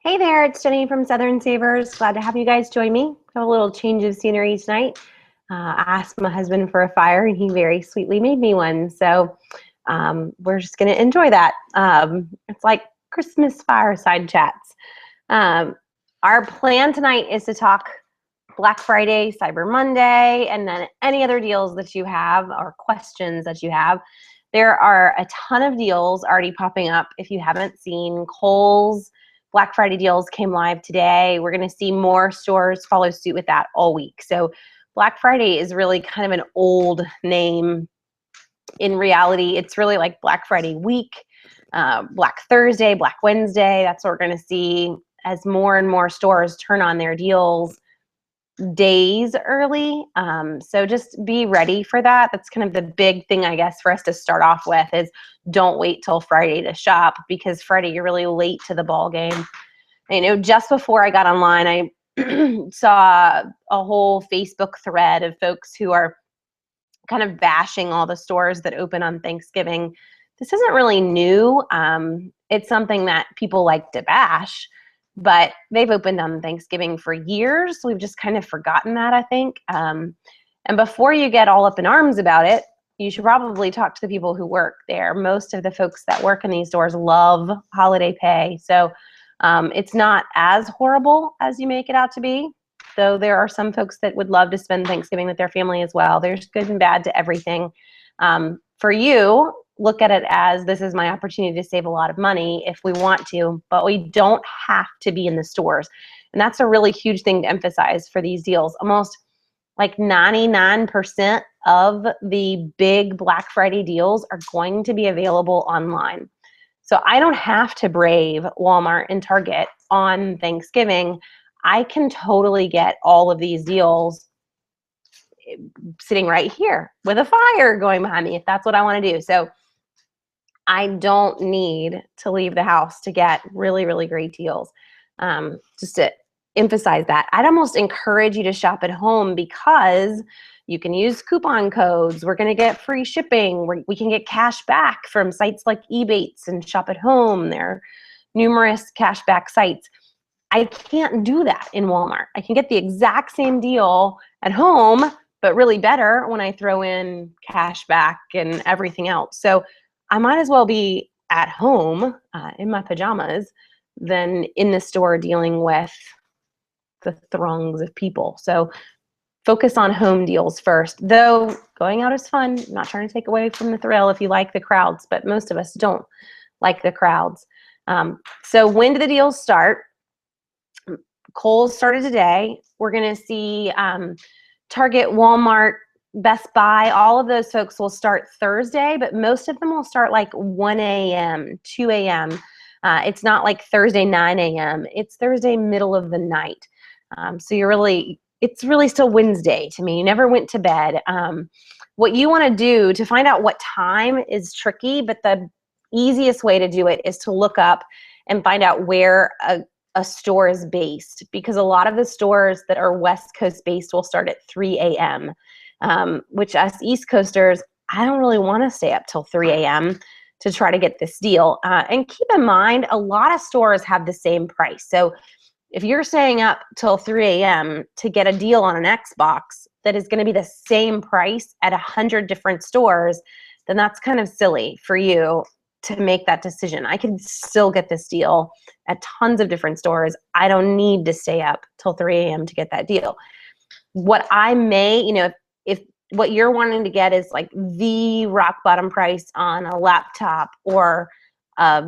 Hey there, it's Jenny from Southern Savers. Glad to have you guys join me. Got a little change of scenery tonight. I asked my husband for a fire and he very sweetly made me one. So we're just going to enjoy that. It's like Christmas fireside chats. Our plan tonight is to talk Black Friday, Cyber Monday, and then any other deals that you have or questions that you have. There are a ton of deals already popping up. If you haven't seen, Kohl's Black Friday deals came live today. We're going to see more stores follow suit with that all week. So Black Friday is really kind of an old name. In reality, it's really like Black Friday week, Black Thursday, Black Wednesday. That's what we're going to see as more and more stores turn on their deals days early. So just be ready for that. That's kind of the big thing, I guess, for us to start off with is don't wait till Friday to shop, because Friday you're really late to the ball game. You know, just before I got online, I saw a whole Facebook thread of folks who are kind of bashing all the stores that open on Thanksgiving. This isn't really new. It's something that people like to bash, but they've opened on Thanksgiving for years. We've just kind of forgotten that, I think. And before you get all up in arms about it, you should probably talk to the people who work there. Most of the folks that work in these stores love holiday pay. So it's not as horrible as you make it out to be, though there are some folks that would love to spend Thanksgiving with their family as well. There's good and bad to everything. For you, look at it as this is my opportunity to save a lot of money if we want to, but we don't have to be in the stores. And that's a really huge thing to emphasize for these deals. Almost like 99% of the big Black Friday deals are going to be available online. So I don't have to brave Walmart and Target on Thanksgiving. I can totally get all of these deals sitting right here with a fire going behind me if that's what I want to do. So I don't need to leave the house to get really, really great deals. Just to emphasize that. I'd almost encourage you to shop at home because you can use coupon codes. We're going to get free shipping. We can get cash back from sites like rebates and shop at home. There are numerous cashback sites. I can't do that in Walmart. I can get the exact same deal at home, but really better when I throw in cashback and everything else. So I might as well be at home in my pajamas than in the store dealing with the throngs of people. So focus on home deals first, though going out is fun. I'm not trying to take away from the thrill if you like the crowds, but most of us don't like the crowds. So when do the deals start? Kohl's started today. We're going to see Target, Walmart, Best Buy, all of those folks will start Thursday, but most of them will start like 1 a.m., 2 a.m. It's not like Thursday 9 a.m. It's Thursday middle of the night. So it's really still Wednesday to me. You never went to bed. What you want to do to find out what time is tricky, but the easiest way to do it is to look up and find out where a store is based, because a lot of the stores that are West Coast based will start at 3 a.m., which us East Coasters, I don't really want to stay up till 3 a.m. to try to get this deal. And keep in mind, a lot of stores have the same price. So if you're staying up till 3 a.m. to get a deal on an Xbox that is going to be the same price at 100 different stores, then that's kind of silly for you to make that decision. I can still get this deal at tons of different stores. I don't need to stay up till 3 a.m. to get that deal. What I may, if what you're wanting to get is like the rock bottom price on a laptop or a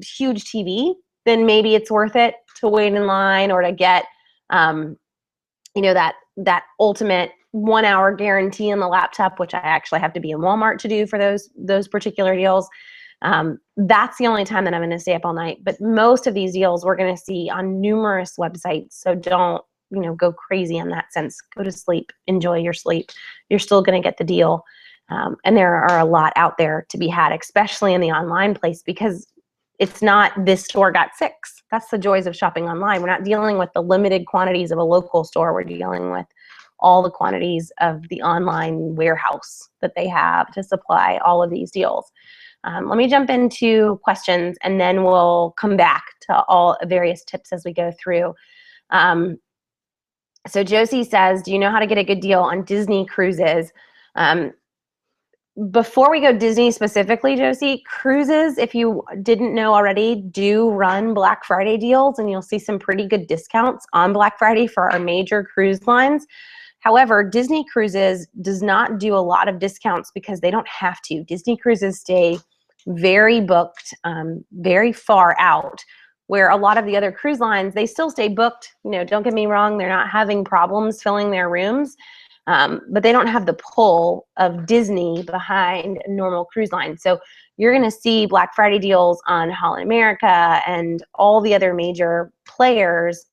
huge TV, then maybe it's worth it to wait in line or to get, that ultimate 1 hour guarantee on the laptop, which I actually have to be in Walmart to do for those particular deals. That's the only time that I'm going to stay up all night. But most of these deals we're going to see on numerous websites. So don't, go crazy in that sense. Go to sleep, enjoy your sleep. You're still going to get the deal. And there are a lot out there to be had, especially in the online place, because it's not this store got 6. That's the joys of shopping online. We're not dealing with the limited quantities of a local store. We're dealing with all the quantities of the online warehouse that they have to supply all of these deals. Let me jump into questions, and then we'll come back to all various tips as we go through. So Josie says, do you know how to get a good deal on Disney cruises? Before we go Disney specifically, Josie, cruises, if you didn't know already, do run Black Friday deals, and you'll see some pretty good discounts on Black Friday for our major cruise lines. However, Disney Cruises does not do a lot of discounts because they don't have to. Disney Cruises stay very booked, very far out, where a lot of the other cruise lines, they still stay booked. You know, don't get me wrong, they're not having problems filling their rooms, but they don't have the pull of Disney behind a normal cruise line. So you're going to see Black Friday deals on Holland America and all the other major players,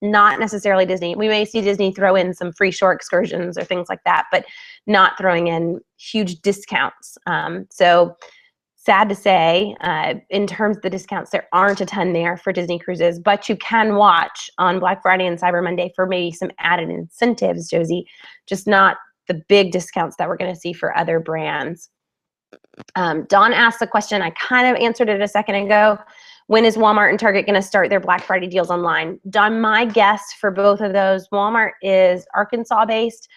not necessarily Disney. We may see Disney throw in some free shore excursions or things like that, but not throwing in huge discounts. So sad to say, in terms of the discounts, there aren't a ton there for Disney cruises, but you can watch on Black Friday and Cyber Monday for maybe some added incentives, Josie, just not the big discounts that we're going to see for other brands. Dawn asked a question. I kind of answered it a second ago. When is Walmart and Target going to start their Black Friday deals online? Dawn, my guess for both of those, Walmart is Arkansas based.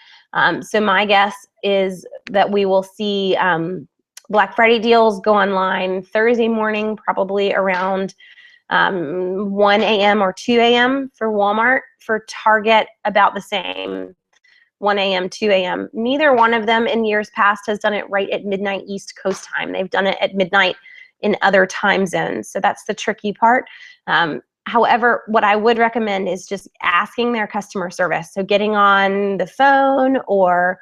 So my guess is that we will see Black Friday deals go online Thursday morning, probably around 1 a.m. or 2 a.m. for Walmart. For Target, about the same, 1 a.m., 2 a.m. Neither one of them in years past has done it right at midnight East Coast time. They've done it at midnight in other time zones. So that's the tricky part. However, what I would recommend is just asking their customer service. So getting on the phone or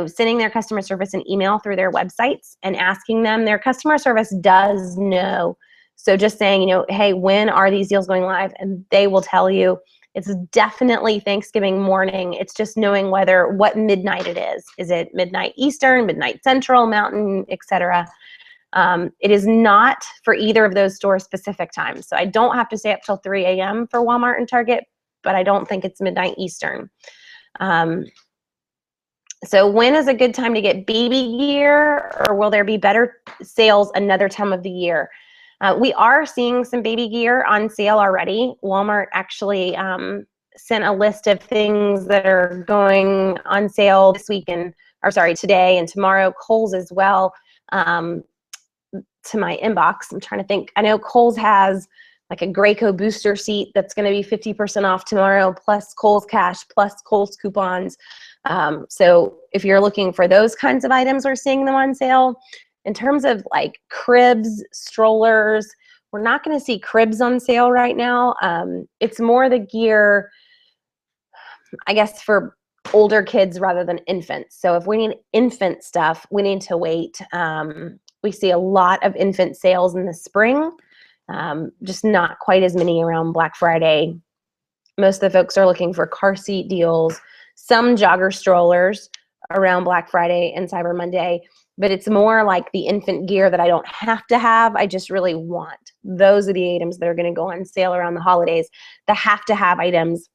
sending their customer service an email through their websites and asking them. Their customer service does know. So just saying, hey, when are these deals going live? And they will tell you. It's definitely Thanksgiving morning. It's just knowing what midnight it is. Is it midnight Eastern, midnight Central, Mountain, etc.? It is not for either of those stores specific times. So I don't have to stay up till 3 a.m. for Walmart and Target, but I don't think it's midnight Eastern. So when is a good time to get baby gear, or will there be better sales another time of the year? We are seeing some baby gear on sale already. Walmart actually sent a list of things that are going on sale this week today and tomorrow. Kohl's as well. To my inbox. I'm trying to think. I know Kohl's has like a Graco booster seat that's going to be 50% off tomorrow, plus Kohl's Cash, plus Kohl's coupons. So if you're looking for those kinds of items, we're seeing them on sale. In terms of like cribs, strollers, we're not going to see cribs on sale right now. It's more the gear, I guess, for older kids rather than infants. So if we need infant stuff, we need to wait. We see a lot of infant sales in the spring, just not quite as many around Black Friday. Most of the folks are looking for car seat deals, some jogger strollers around Black Friday and Cyber Monday, but it's more like the infant gear that I don't have to have, I just really want. Those are the items that are going to go on sale around the holidays. The have to have items,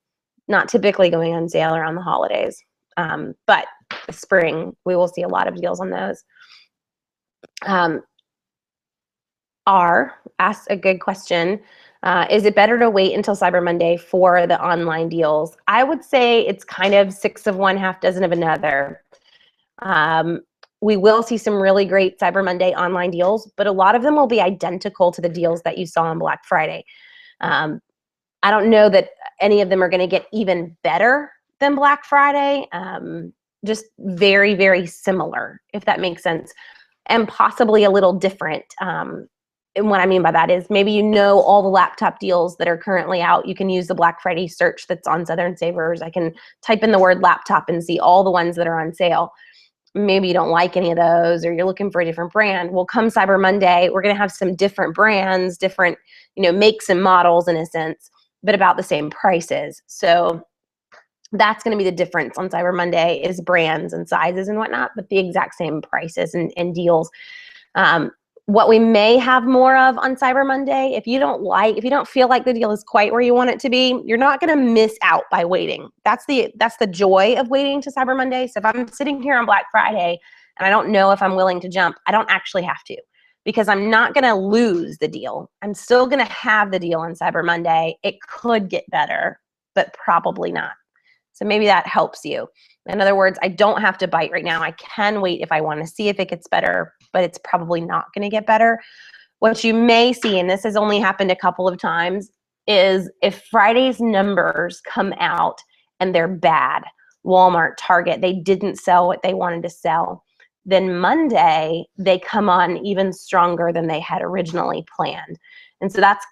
not typically going on sale around the holidays. But the spring, we will see a lot of deals on those. R asks a good question. Is it better to wait until Cyber Monday for the online deals? I would say it's kind of 6 of one, half dozen of another. We will see some really great Cyber Monday online deals, but a lot of them will be identical to the deals that you saw on Black Friday. I don't know that any of them are going to get even better than Black Friday, just very, very similar, if that makes sense, and possibly a little different. And what I mean by that is maybe all the laptop deals that are currently out. You can use the Black Friday search that's on Southern Savers. I can type in the word laptop and see all the ones that are on sale. Maybe you don't like any of those, or you're looking for a different brand. Well, come Cyber Monday, we're going to have some different brands, different makes and models in a sense, but about the same prices. So that's going to be the difference on Cyber Monday, is brands and sizes and whatnot, but the exact same prices and deals. What we may have more of on Cyber Monday, if you don't feel like the deal is quite where you want it to be, you're not going to miss out by waiting. That's the joy of waiting to Cyber Monday. So if I'm sitting here on Black Friday and I don't know if I'm willing to jump, I don't actually have to. because I'm not going to lose the deal. I'm still going to have the deal on Cyber Monday. It could get better, but probably not. So maybe that helps you. In other words, I don't have to bite right now. I can wait if I want to see if it gets better, but it's probably not going to get better. What you may see, and this has only happened a couple of times, is if Friday's numbers come out and they're bad, Walmart, Target, they didn't sell what they wanted to sell, then Monday they come on even stronger than they had originally planned. And so that's,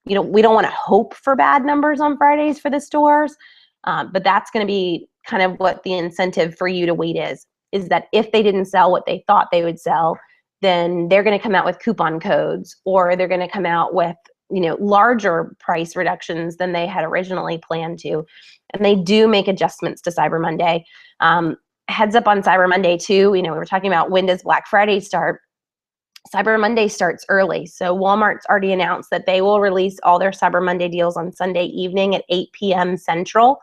we don't want to hope for bad numbers on Fridays for the stores, but that's going to be kind of what the incentive for you to wait is that if they didn't sell what they thought they would sell, then they're going to come out with coupon codes, or they're going to come out with, larger price reductions than they had originally planned to. And they do make adjustments to Cyber Monday. Heads up on Cyber Monday too. We were talking about, when does Black Friday start? Cyber Monday starts early. So Walmart's already announced that they will release all their Cyber Monday deals on Sunday evening at 8 p.m. Central.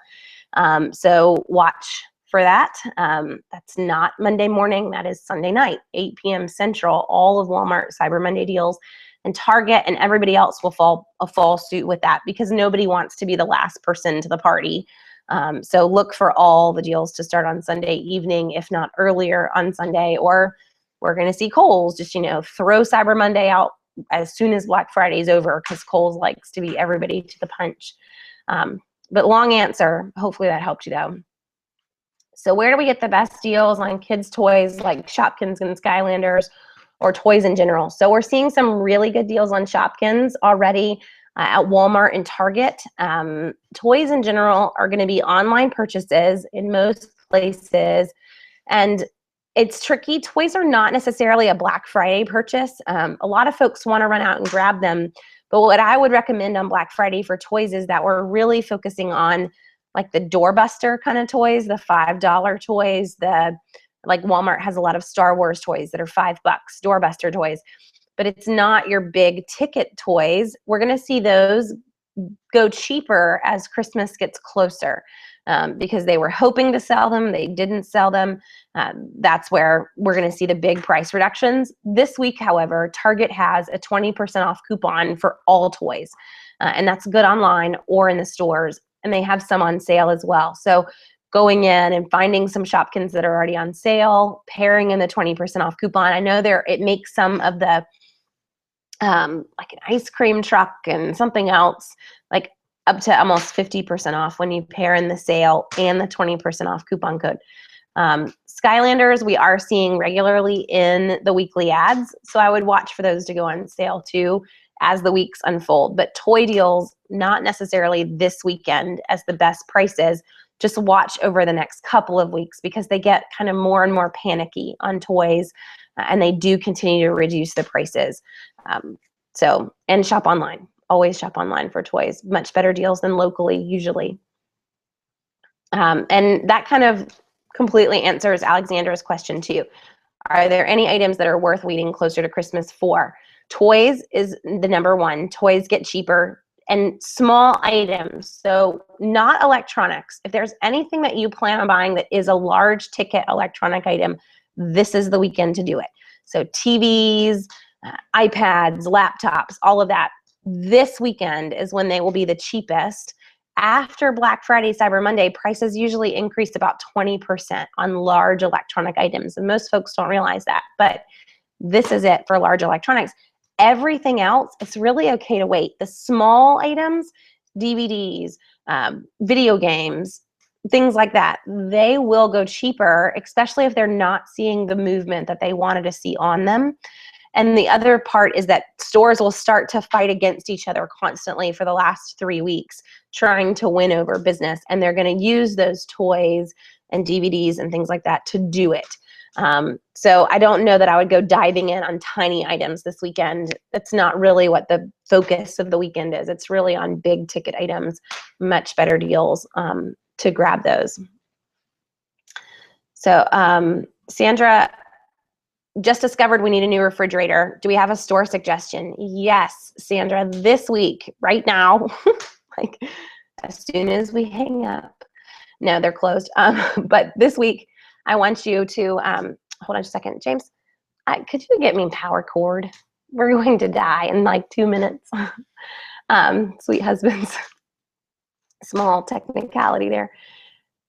So watch for that. That's not Monday morning. That is Sunday night, 8 p.m. Central. All of Walmart Cyber Monday deals, and Target and everybody else will fall suit with that, because nobody wants to be the last person to the party. So look for all the deals to start on Sunday evening, if not earlier on Sunday. Or we're going to see Kohl's just, throw Cyber Monday out as soon as Black Friday is over, because Kohl's likes to beat everybody to the punch. But long answer. Hopefully that helped you though. So where do we get the best deals on kids' toys like Shopkins and Skylanders, or toys in general? So we're seeing some really good deals on Shopkins already at Walmart and Target. Toys in general are going to be online purchases in most places, and it's tricky. Toys are not necessarily a Black Friday purchase. A lot of folks want to run out and grab them, but what I would recommend on Black Friday for toys is that we're really focusing on like the doorbuster kind of toys, the $5 toys, like Walmart has a lot of Star Wars toys that are $5, doorbuster toys, but it's not your big ticket toys. We're going to see those go cheaper as Christmas gets closer, because they were hoping to sell them. They didn't sell them. That's where we're going to see the big price reductions. This week, however, Target has a 20% off coupon for all toys, and that's good online or in the stores, and they have some on sale as well. So going in and finding some Shopkins that are already on sale, pairing in the 20% off coupon. I know it makes some of the like an ice cream truck and something else like up to almost 50% off when you pair in the sale and the 20% off coupon code. Skylanders, we are seeing regularly in the weekly ads, so I would watch for those to go on sale too as the weeks unfold. But toy deals, not necessarily this weekend as the best prices. Just watch over the next couple of weeks, because they get kind of more and more panicky on toys, and they do continue to reduce the prices. And shop online. Always shop online for toys. Much better deals than locally usually. And that kind of completely answers Alexandra's question too. Are there any items that are worth waiting closer to Christmas for? Toys is the number one. Toys get cheaper, and small items, so not electronics. If there's anything that you plan on buying that is a large ticket electronic item, this is the weekend to do it. So TVs, iPads, laptops, all of that. This weekend is when they will be the cheapest. After Black Friday, Cyber Monday, prices usually increase about 20% on large electronic items, and most folks don't realize that, but this is it for large electronics. Everything else, it's really okay to wait. The small items, DVDs, video games, things like that, they will go cheaper, especially if they're not seeing the movement that they wanted to see on them. And the other part is that stores will start to fight against each other constantly for the last 3 weeks, trying to win over business. And they're going to use those toys and DVDs and things like that to do it. So I don't know that I would go diving in on tiny items this weekend. That's not really what the focus of the weekend is. It's really on big ticket items, much better deals to grab those. So Sandra, just discovered we need a new refrigerator. Do we have a store suggestion? Yes, Sandra, this week, right now, like as soon as we hang up. No, they're closed. But this week, I want you to, hold on just a second, James, could you get me power cord? we're going to die in like 2 minutes. Sweet husbands. Small technicality there.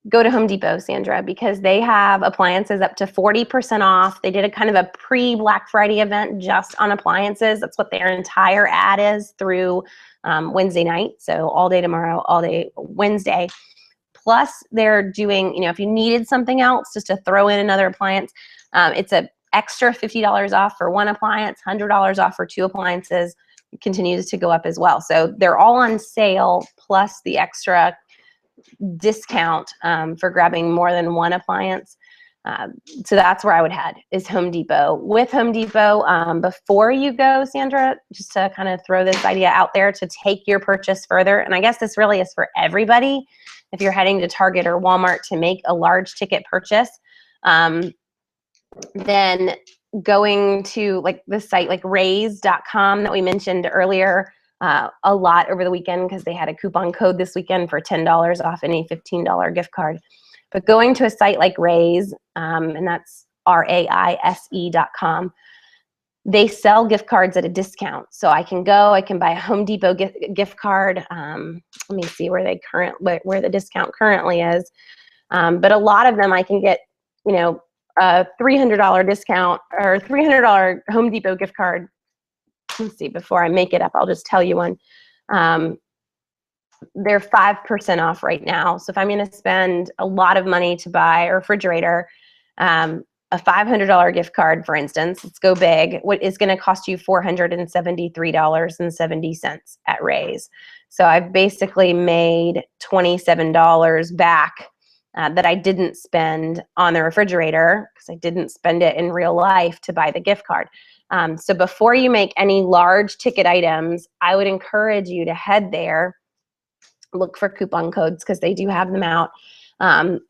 Go to Home Depot, Sandra, because they have appliances up to 40% off. They did a kind of a pre-Black Friday event just on appliances. That's what their entire ad is through Wednesday night. So all day tomorrow, all day Wednesday. Plus they're doing, if you needed something else just to throw in another appliance, it's a extra $50 off for one appliance, $100 off for two appliances. It continues to go up as well. So they're all on sale, plus the extra discount for grabbing more than one appliance. So that's where I would head, is Home Depot. With Home Depot, before you go, Sandra, just to kind of throw this idea out there to take your purchase further, and I guess this really is for everybody, if you're heading to Target or Walmart to make a large ticket purchase, then going to like the site like raise.com that we mentioned earlier, a lot over the weekend because they had a coupon code this weekend for $10 off any $15 gift card. But going to a site like Raise, and that's RAISE.com, they sell gift cards at a discount. So I can buy a Home Depot gift card. Let me see where the discount currently is. But a lot of them I can get, a $300 discount or $300 Home Depot gift card. Let's see, before I make it up, I'll just tell you one. They're 5% off right now. So if I'm going to spend a lot of money to buy a refrigerator, a $500 gift card, for instance, let's go big, what is going to cost you $473.70 at Raise. So I've basically made $27 back that I didn't spend on the refrigerator because I didn't spend it in real life to buy the gift card. So before you make any large ticket items, I would encourage you to head there, look for coupon codes because they do have them out, and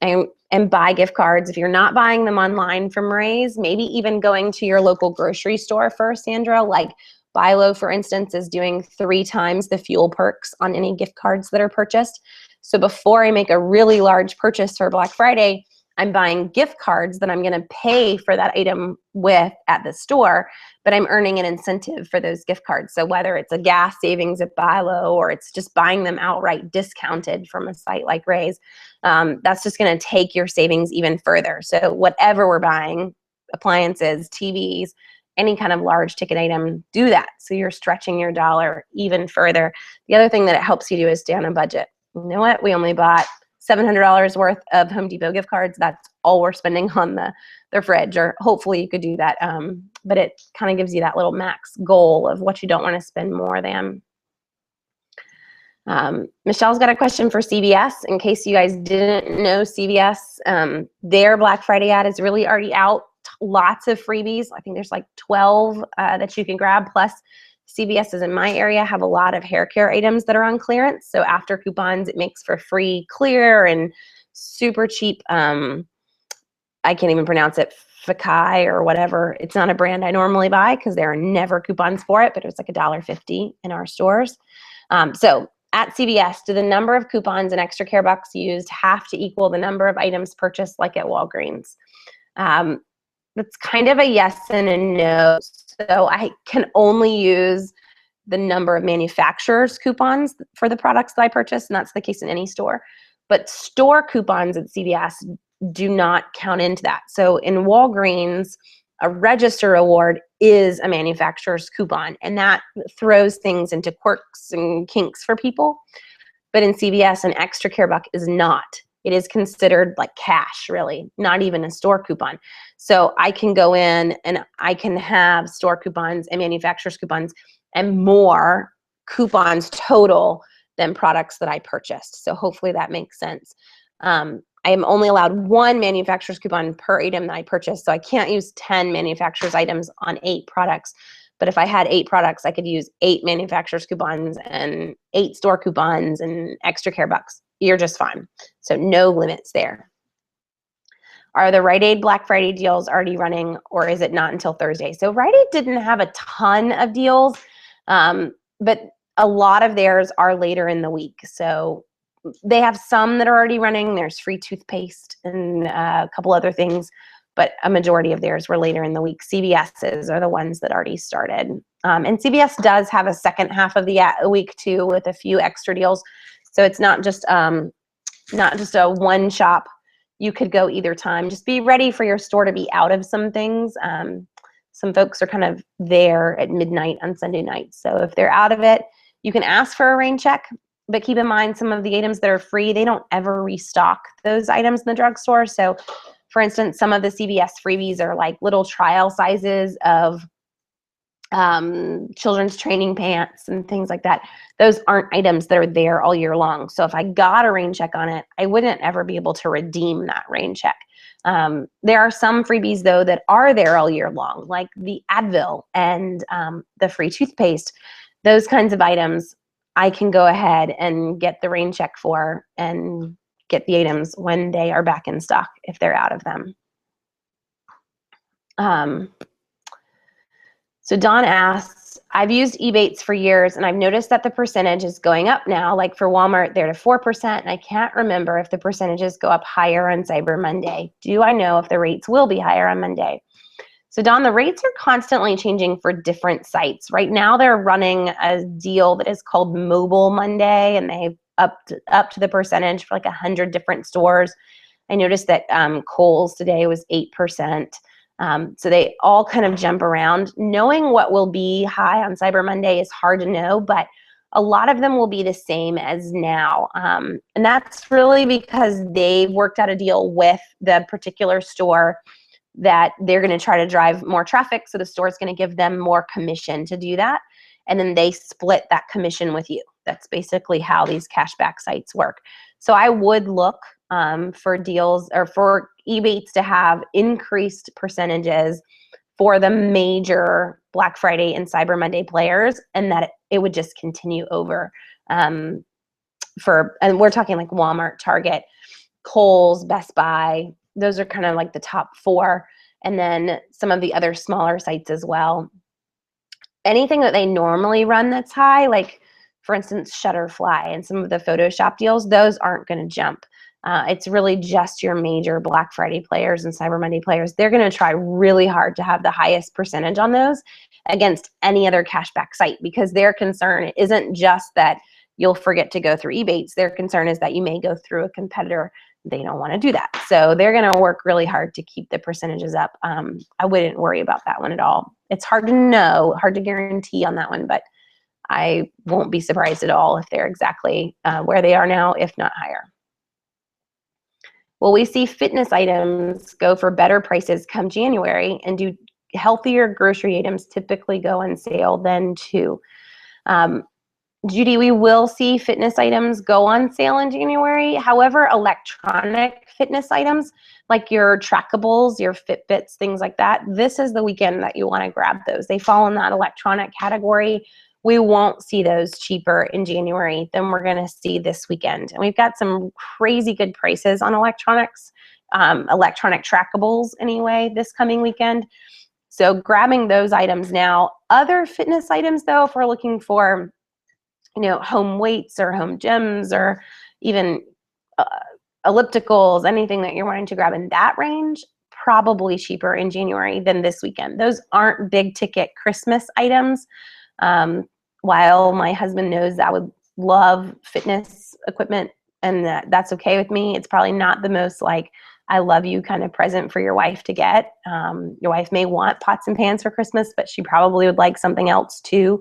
buy gift cards. If you're not buying them online from Raise, maybe even going to your local grocery store first, Sandra, like Bilo, for instance, is doing 3 times the fuel perks on any gift cards that are purchased. So before I make a really large purchase for Black Friday, I'm buying gift cards that I'm going to pay for that item with at the store, but I'm earning an incentive for those gift cards. So whether it's a gas savings at Bilo or it's just buying them outright discounted from a site like Raise, that's just going to take your savings even further. So whatever we're buying, appliances, TVs, any kind of large ticket item, do that. So you're stretching your dollar even further. The other thing that it helps you do is stay on a budget. You know what? We only bought $700 worth of Home Depot gift cards. That's all we're spending on the fridge, or hopefully you could do that. But it kind of gives you that little max goal of what you don't want to spend more than. Michelle's got a question for CVS. In case you guys didn't know, CVS, their Black Friday ad is really already out. Lots of freebies. I think there's like 12 that you can grab. Plus, CVS's in my area have a lot of hair care items that are on clearance. So after coupons, it makes for free clear and super cheap. I can't even pronounce it, Fakai or whatever. It's not a brand I normally buy because there are never coupons for it, but it was like $1.50 in our stores. So at CVS, do the number of coupons and extra care bucks used have to equal the number of items purchased like at Walgreens? That's kind of a yes and a no. So I can only use the number of manufacturers' coupons for the products that I purchase, and that's the case in any store. But store coupons at CVS do not count into that. So in Walgreens, a register award is a manufacturer's coupon, and that throws things into quirks and kinks for people. But in CVS, an extra care buck is not. It is considered like cash, really, not even a store coupon. So I can go in and I can have store coupons and manufacturer's coupons and more coupons total than products that I purchased. So hopefully that makes sense. I am only allowed 1 manufacturer's coupon per item that I purchased. So I can't use 10 manufacturer's items on 8 products. But if I had 8 products, I could use 8 manufacturer's coupons and 8 store coupons and extra care bucks. You're just fine. So no limits there. Are the Rite Aid Black Friday deals already running, or is it not until Thursday? So Rite Aid didn't have a ton of deals, but a lot of theirs are later in the week. So they have some that are already running. There's free toothpaste and a couple other things but a majority of theirs were later in the week. CVS's are the ones that already started. And CVS does have a second half of the week too, with a few extra deals. So it's not just a one shop. You could go either time. Just be ready for your store to be out of some things. Some folks are kind of there at midnight on Sunday night. So if they're out of it, you can ask for a rain check, but keep in mind some of the items that are free, they don't ever restock those items in the drugstore. So for instance, some of the CVS freebies are like little trial sizes of children's training pants and things like that. Those aren't items that are there all year long. So if I got a rain check on it, I wouldn't ever be able to redeem that rain check. There are some freebies though that are there all year long, like the Advil and the free toothpaste. Those kinds of items I can go ahead and get the rain check for and get the items when they are back in stock if they're out of them. So Don asks, I've used rebates for years and I've noticed that the percentage is going up now. Like for Walmart, they're to 4%, and I can't remember if the percentages go up higher on Cyber Monday. Do I know if the rates will be higher on Monday? So Don, the rates are constantly changing for different sites. Right now they're running a deal that is called Mobile Monday, and they've upped to the percentage for like 100 different stores. I noticed that Kohl's today was 8%. So they all kind of jump around. Knowing what will be high on Cyber Monday is hard to know, but a lot of them will be the same as now. And that's really because they've worked out a deal with the particular store that they're going to try to drive more traffic. So the store is going to give them more commission to do that. And then they split that commission with you. That's basically how these cashback sites work. So I would look for deals or for rebates to have increased percentages for the major Black Friday and Cyber Monday players, and that it would just continue over and we're talking like Walmart, Target, Kohl's, Best Buy. Those are kind of like the top 4, and then some of the other smaller sites as well. Anything that they normally run that's high, like for instance, Shutterfly and some of the Photoshop deals, those aren't going to jump. It's really just your major Black Friday players and Cyber Monday players. They're going to try really hard to have the highest percentage on those against any other cashback site, because their concern isn't just that you'll forget to go through rebates. Their concern is that you may go through a competitor. They don't want to do that. So they're going to work really hard to keep the percentages up. I wouldn't worry about that one at all. It's hard to know, hard to guarantee on that one, but I won't be surprised at all if they're exactly where they are now, if not higher. Will we see fitness items go for better prices come January, and do healthier grocery items typically go on sale then too? Judy, we will see fitness items go on sale in January. However, electronic fitness items like your trackables, your Fitbits, things like that, this is the weekend that you want to grab those. They fall in that electronic category. We won't see those cheaper in January than we're going to see this weekend. And we've got some crazy good prices on electronics, electronic trackables anyway, this coming weekend. So grabbing those items now. Other fitness items though, if we're looking for, you know, home weights or home gyms or even ellipticals, anything that you're wanting to grab in that range, probably cheaper in January than this weekend. Those aren't big ticket Christmas items. While my husband knows I would love fitness equipment, and that's okay with me, it's probably not the most like I love you kind of present for your wife to get. Your wife may want pots and pans for Christmas, but she probably would like something else too.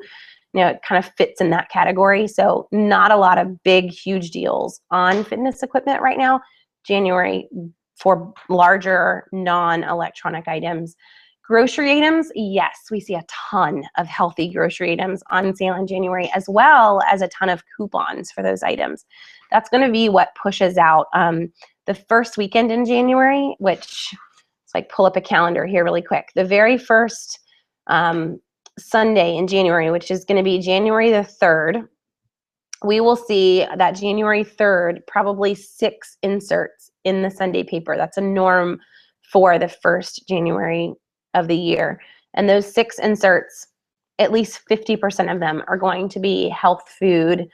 You know, it kind of fits in that category. So not a lot of big, huge deals on fitness equipment right now. January for larger non-electronic items. Grocery items, yes, we see a ton of healthy grocery items on sale in January, as well as a ton of coupons for those items. That's going to be what pushes out the first weekend in January, which, let's like pull up a calendar here really quick. The very first Sunday in January, which is going to be January the 3rd, we will see that January 3rd, probably 6 inserts in the Sunday paper. That's a norm for the first January of the year. And those 6 inserts, at least 50% of them are going to be health food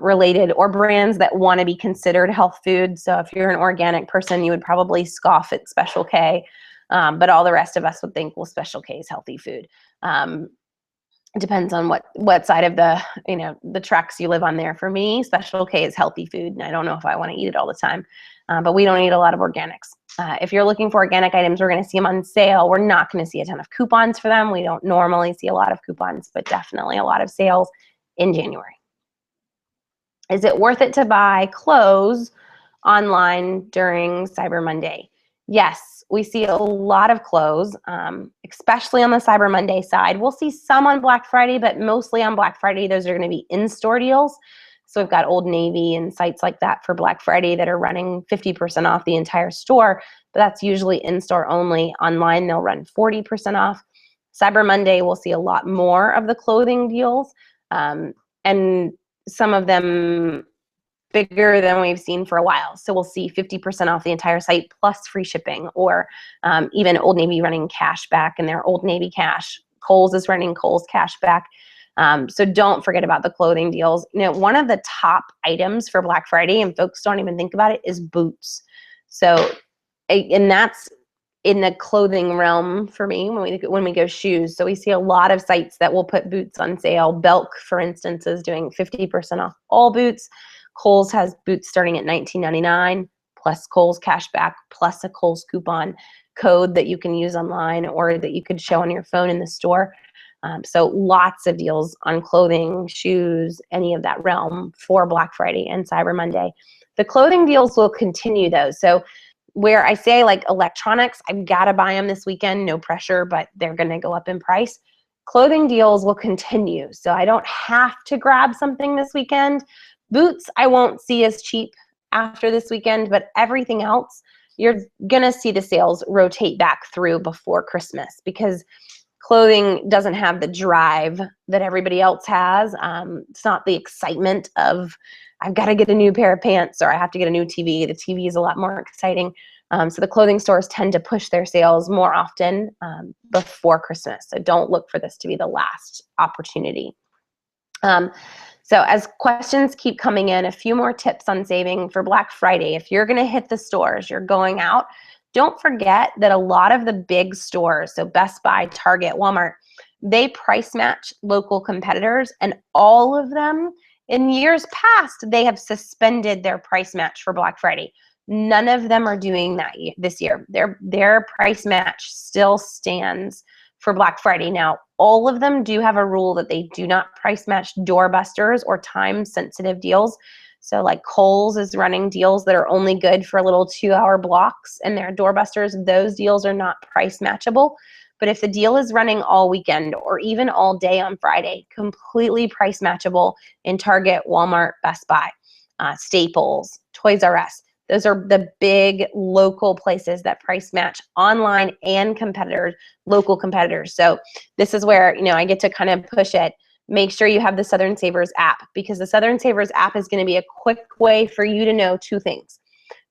related, or brands that want to be considered health food. So if you're an organic person, you would probably scoff at Special K. But all the rest of us would think, well, Special K is healthy food. It depends on what side of the tracks you live on there. For me, Special K is healthy food, and I don't know if I want to eat it all the time. But we don't eat a lot of organics. If you're looking for organic items, we're going to see them on sale. We're not going to see a ton of coupons for them. We don't normally see a lot of coupons, but definitely a lot of sales in January. Is it worth it to buy clothes online during Cyber Monday? Yes, we see a lot of clothes, especially on the Cyber Monday side. We'll see some on Black Friday, but mostly on Black Friday, those are going to be in-store deals. So we've got Old Navy and sites like that for Black Friday that are running 50% off the entire store, but that's usually in-store only. Online, they'll run 40% off. Cyber Monday, we'll see a lot more of the clothing deals, and some of them bigger than we've seen for a while. So we'll see 50% off the entire site plus free shipping, or even Old Navy running Cashback in their Old Navy Cash. Kohl's is running Kohl's Cashback. So don't forget about the clothing deals. One of the top items for Black Friday, and folks don't even think about it, is boots. So, and that's in the clothing realm for me when we go shoes. So we see a lot of sites that will put boots on sale. Belk, for instance, is doing 50% off all boots. Kohl's has boots starting at $19.99 plus Kohl's Cashback plus a Kohl's coupon code that you can use online or that you could show on your phone in the store. So lots of deals on clothing, shoes, any of that realm for Black Friday and Cyber Monday. The clothing deals will continue though. So where I say like electronics, I've got to buy them this weekend, no pressure, but they're going to go up in price. Clothing deals will continue. So I don't have to grab something this weekend. Boots, I won't see as cheap after this weekend, but everything else, you're going to see the sales rotate back through before Christmas because clothing doesn't have the drive that everybody else has. It's not the excitement of, I've got to get a new pair of pants or I have to get a new TV. The TV is a lot more exciting. So the clothing stores tend to push their sales more often before Christmas. So don't look for this to be the last opportunity. So as questions keep coming in, a few more tips on saving for Black Friday. If you're going to hit the stores, you're going out, don't forget that a lot of the big stores, so Best Buy, Target, Walmart, they price match local competitors, and all of them in years past, they have suspended their price match for Black Friday. None of them are doing that this year. Their price match still stands for Black Friday. Now, all of them do have a rule that they do not price match doorbusters or time-sensitive deals. So like Kohl's is running deals that are only good for little 2-hour blocks, and their doorbusters, those deals are not price matchable. But if the deal is running all weekend or even all day on Friday, completely price matchable in Target, Walmart, Best Buy, Staples, Toys R Us. Those are the big local places that price match online and competitors, local competitors. So this is where, I get to kind of push it. Make sure you have the Southern Savers app, because the Southern Savers app is going to be a quick way for you to know two things.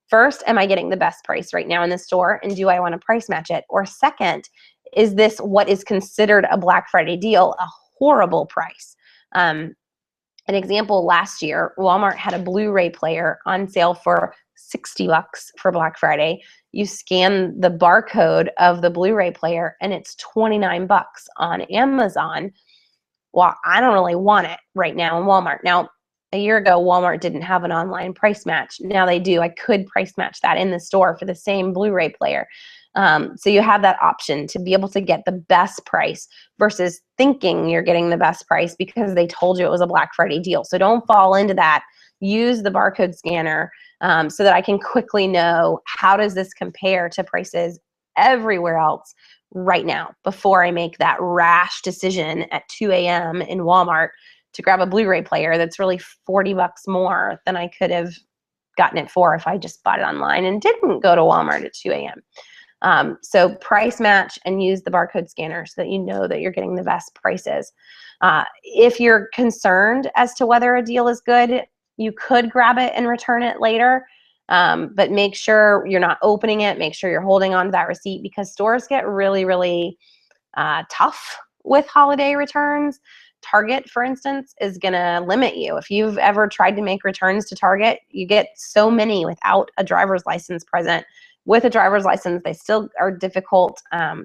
First, am I getting the best price right now in the store, and do I want to price match it? Or second, is this what is considered a Black Friday deal, a horrible price? An example, last year, Walmart had a Blu-ray player on sale for $60 for Black Friday. You scan the barcode of the Blu-ray player and it's $29 on Amazon. Well, I don't really want it right now in Walmart. Now, a year ago, Walmart didn't have an online price match. Now they do. I could price match that in the store for the same Blu-ray player. So you have that option to be able to get the best price versus thinking you're getting the best price because they told you it was a Black Friday deal. So don't fall into that. Use the barcode scanner so that I can quickly know how does this compare to prices everywhere else right now before I make that rash decision at 2 a.m. in Walmart to grab a Blu-ray player that's really $40 more than I could have gotten it for if I just bought it online and didn't go to Walmart at 2 a.m. So price match and use the barcode scanner so that you know that you're getting the best prices. If you're concerned as to whether a deal is good, you could grab it and return it later, but make sure you're not opening it. Make sure you're holding on to that receipt because stores get really, really tough with holiday returns. Target, for instance, is going to limit you. If you've ever tried to make returns to Target, you get so many without a driver's license present with a driver's license, they still are difficult.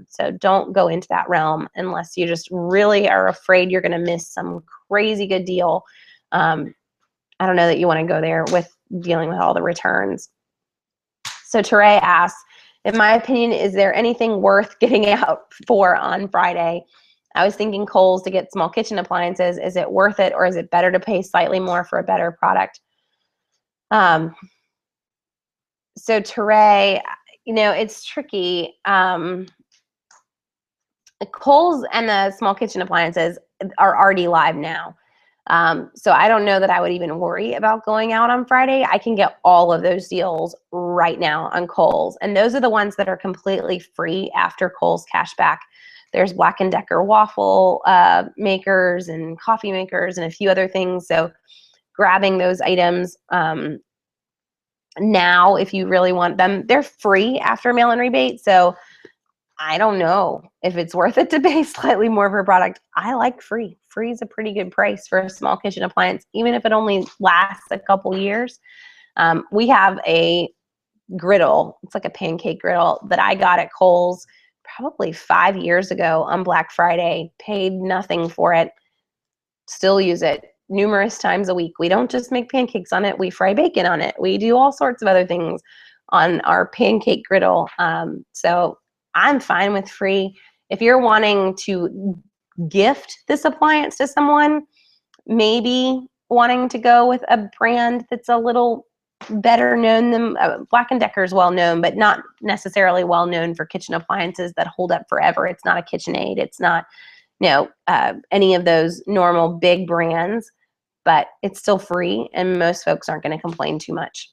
So don't go into that realm unless you just really are afraid you're going to miss some crazy good deal. I don't know that you want to go there with dealing with all the returns. So Teray asks, in my opinion, is there anything worth getting out for on Friday? I was thinking Kohl's to get small kitchen appliances. Is it worth it, or is it better to pay slightly more for a better product? So Teray, it's tricky. Kohl's and the small kitchen appliances are already live now. So I don't know that I would even worry about going out on Friday. I can get all of those deals right now on Kohl's. And those are the ones that are completely free after Kohl's Cashback. There's Black & Decker waffle makers and coffee makers and a few other things. So grabbing those items now, if you really want them, they're free after mail-in rebate. So I don't know if it's worth it to pay slightly more for a product. I like free. Free is a pretty good price for a small kitchen appliance, even if it only lasts a couple years. We have a griddle. It's like a pancake griddle that I got at Kohl's probably 5 years ago on Black Friday. Paid nothing for it. Still use it numerous times a week. We don't just make pancakes on it. We fry bacon on it. We do all sorts of other things on our pancake griddle. So I'm fine with free. If you're wanting to gift this appliance to someone, maybe wanting to go with a brand that's a little better known than Black & Decker is well known, but not necessarily well known for kitchen appliances that hold up forever. It's not a KitchenAid. It's not, any of those normal big brands, but it's still free, and most folks aren't going to complain too much.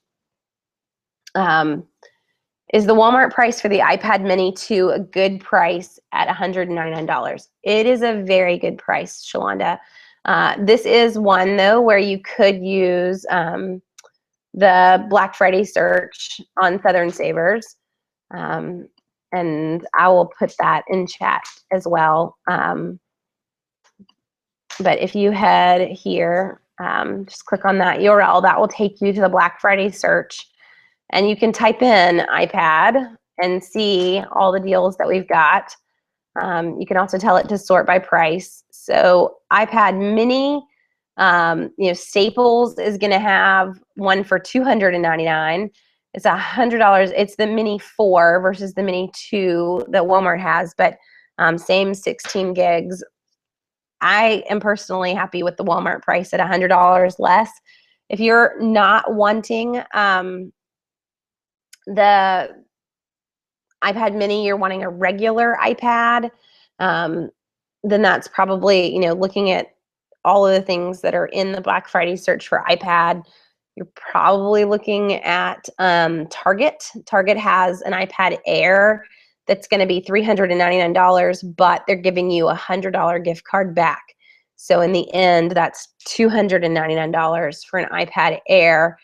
Is the Walmart price for the iPad mini 2 a good price at $199? It is a very good price, Shalonda. This is one, though, where you could use the Black Friday search on Southern Savers. And I will put that in chat as well. But if you head here, just click on that URL, that will take you to the Black Friday search. And you can type in iPad and see all the deals that we've got. You can also tell it to sort by price. So iPad mini, Staples is going to have one for $299. It's $100. It's the mini 4 versus the mini 2 that Walmart has, but same 16 gigs. I am personally happy with the Walmart price at $100 less. If you're not wanting the iPad mini, you're wanting a regular iPad, then that's probably, looking at all of the things that are in the Black Friday search for iPad, you're probably looking at Target. Target has an iPad Air that's going to be $399, but they're giving you a $100 gift card back. So in the end, that's $299 for an iPad Air,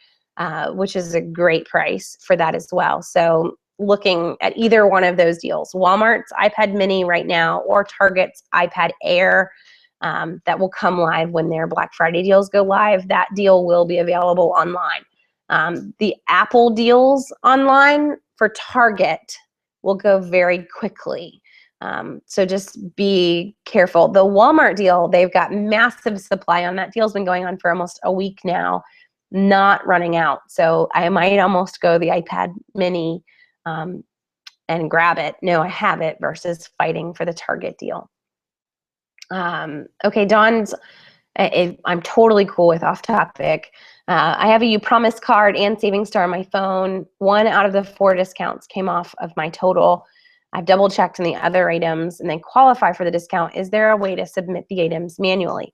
which is a great price for that as well. So looking at either one of those deals, Walmart's iPad mini right now or Target's iPad Air, that will come live when their Black Friday deals go live. That deal will be available online. The Apple deals online for Target will go very quickly. So just be careful. The Walmart deal, they've got massive supply on. That deal's been going on for almost a week now, not running out. So I might almost go the iPad mini and grab it. No, I have it, versus fighting for the Target deal. Okay, Dawn's, I'm totally cool with off topic. I have a You Promise card and Savings Star on my phone. 1 out of the 4 discounts came off of my total. I've double checked on the other items and they qualify for the discount. Is there a way to submit the items manually?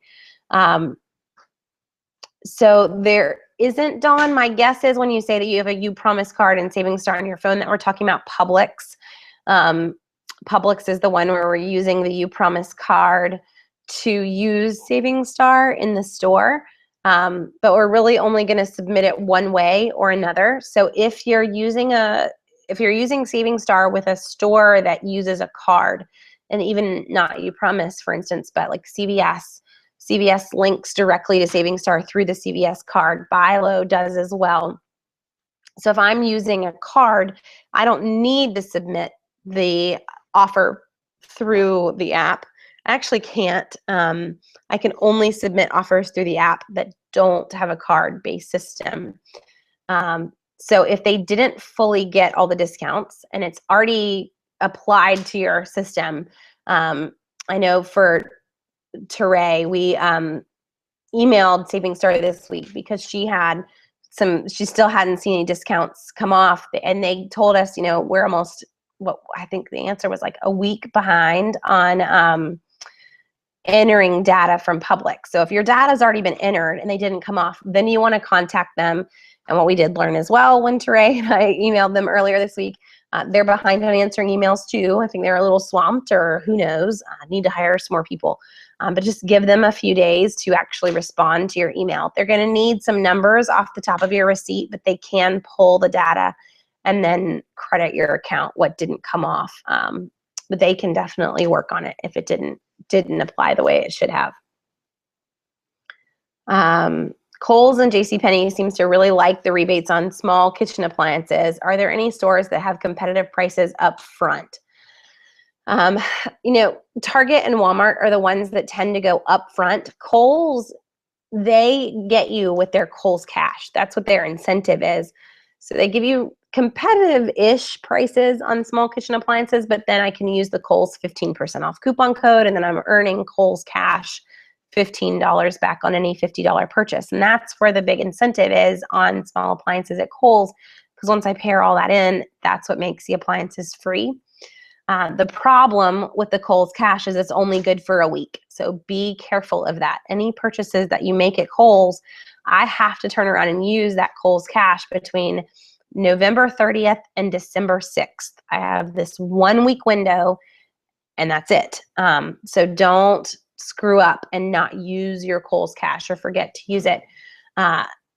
So there isn't, Dawn. My guess is when you say that you have a You Promise card and Savings Star on your phone, that we're talking about Publix. Publix is the one where we're using the You Promise card to use Savings Star in the store. But we're really only going to submit it one way or another. So if you're using Savings Star with a store that uses a card, and even not You Promise, for instance, but like CVS links directly to Savings Star through the CVS card. BuyLo does as well. So if I'm using a card, I don't need to submit the offer through the app. I actually can't. I can only submit offers through the app that don't have a card-based system. So if they didn't fully get all the discounts and it's already applied to your system, I know for Teray, we emailed Savings Story this week because she still hadn't seen any discounts come off, and they told us, we're almost, I think the answer was like a week behind on entering data from public. So if your data's already been entered and they didn't come off, then you want to contact them. And what we did learn as well when Teray and I emailed them earlier this week, they're behind on answering emails too. I think they're a little swamped, or who knows, need to hire some more people. But just give them a few days to actually respond to your email. They're going to need some numbers off the top of your receipt, but they can pull the data and then credit your account what didn't come off. But they can definitely work on it if it didn't apply the way it should have. Kohl's and JCPenney seems to really like the rebates on small kitchen appliances. Are there any stores that have competitive prices up front? Target and Walmart are the ones that tend to go up front. Kohl's, they get you with their Kohl's Cash. That's what their incentive is. So they give you competitive-ish prices on small kitchen appliances, but then I can use the Kohl's 15% off coupon code, and then I'm earning Kohl's Cash $15 back on any $50 purchase. And that's where the big incentive is on small appliances at Kohl's, because once I pair all that in, that's what makes the appliances free. The problem with the Kohl's Cash is it's only good for a week. So be careful of that. Any purchases that you make at Kohl's, I have to turn around and use that Kohl's Cash between November 30th and December 6th. I have this 1 week window, and that's it. So don't screw up and not use your Kohl's Cash or forget to use it.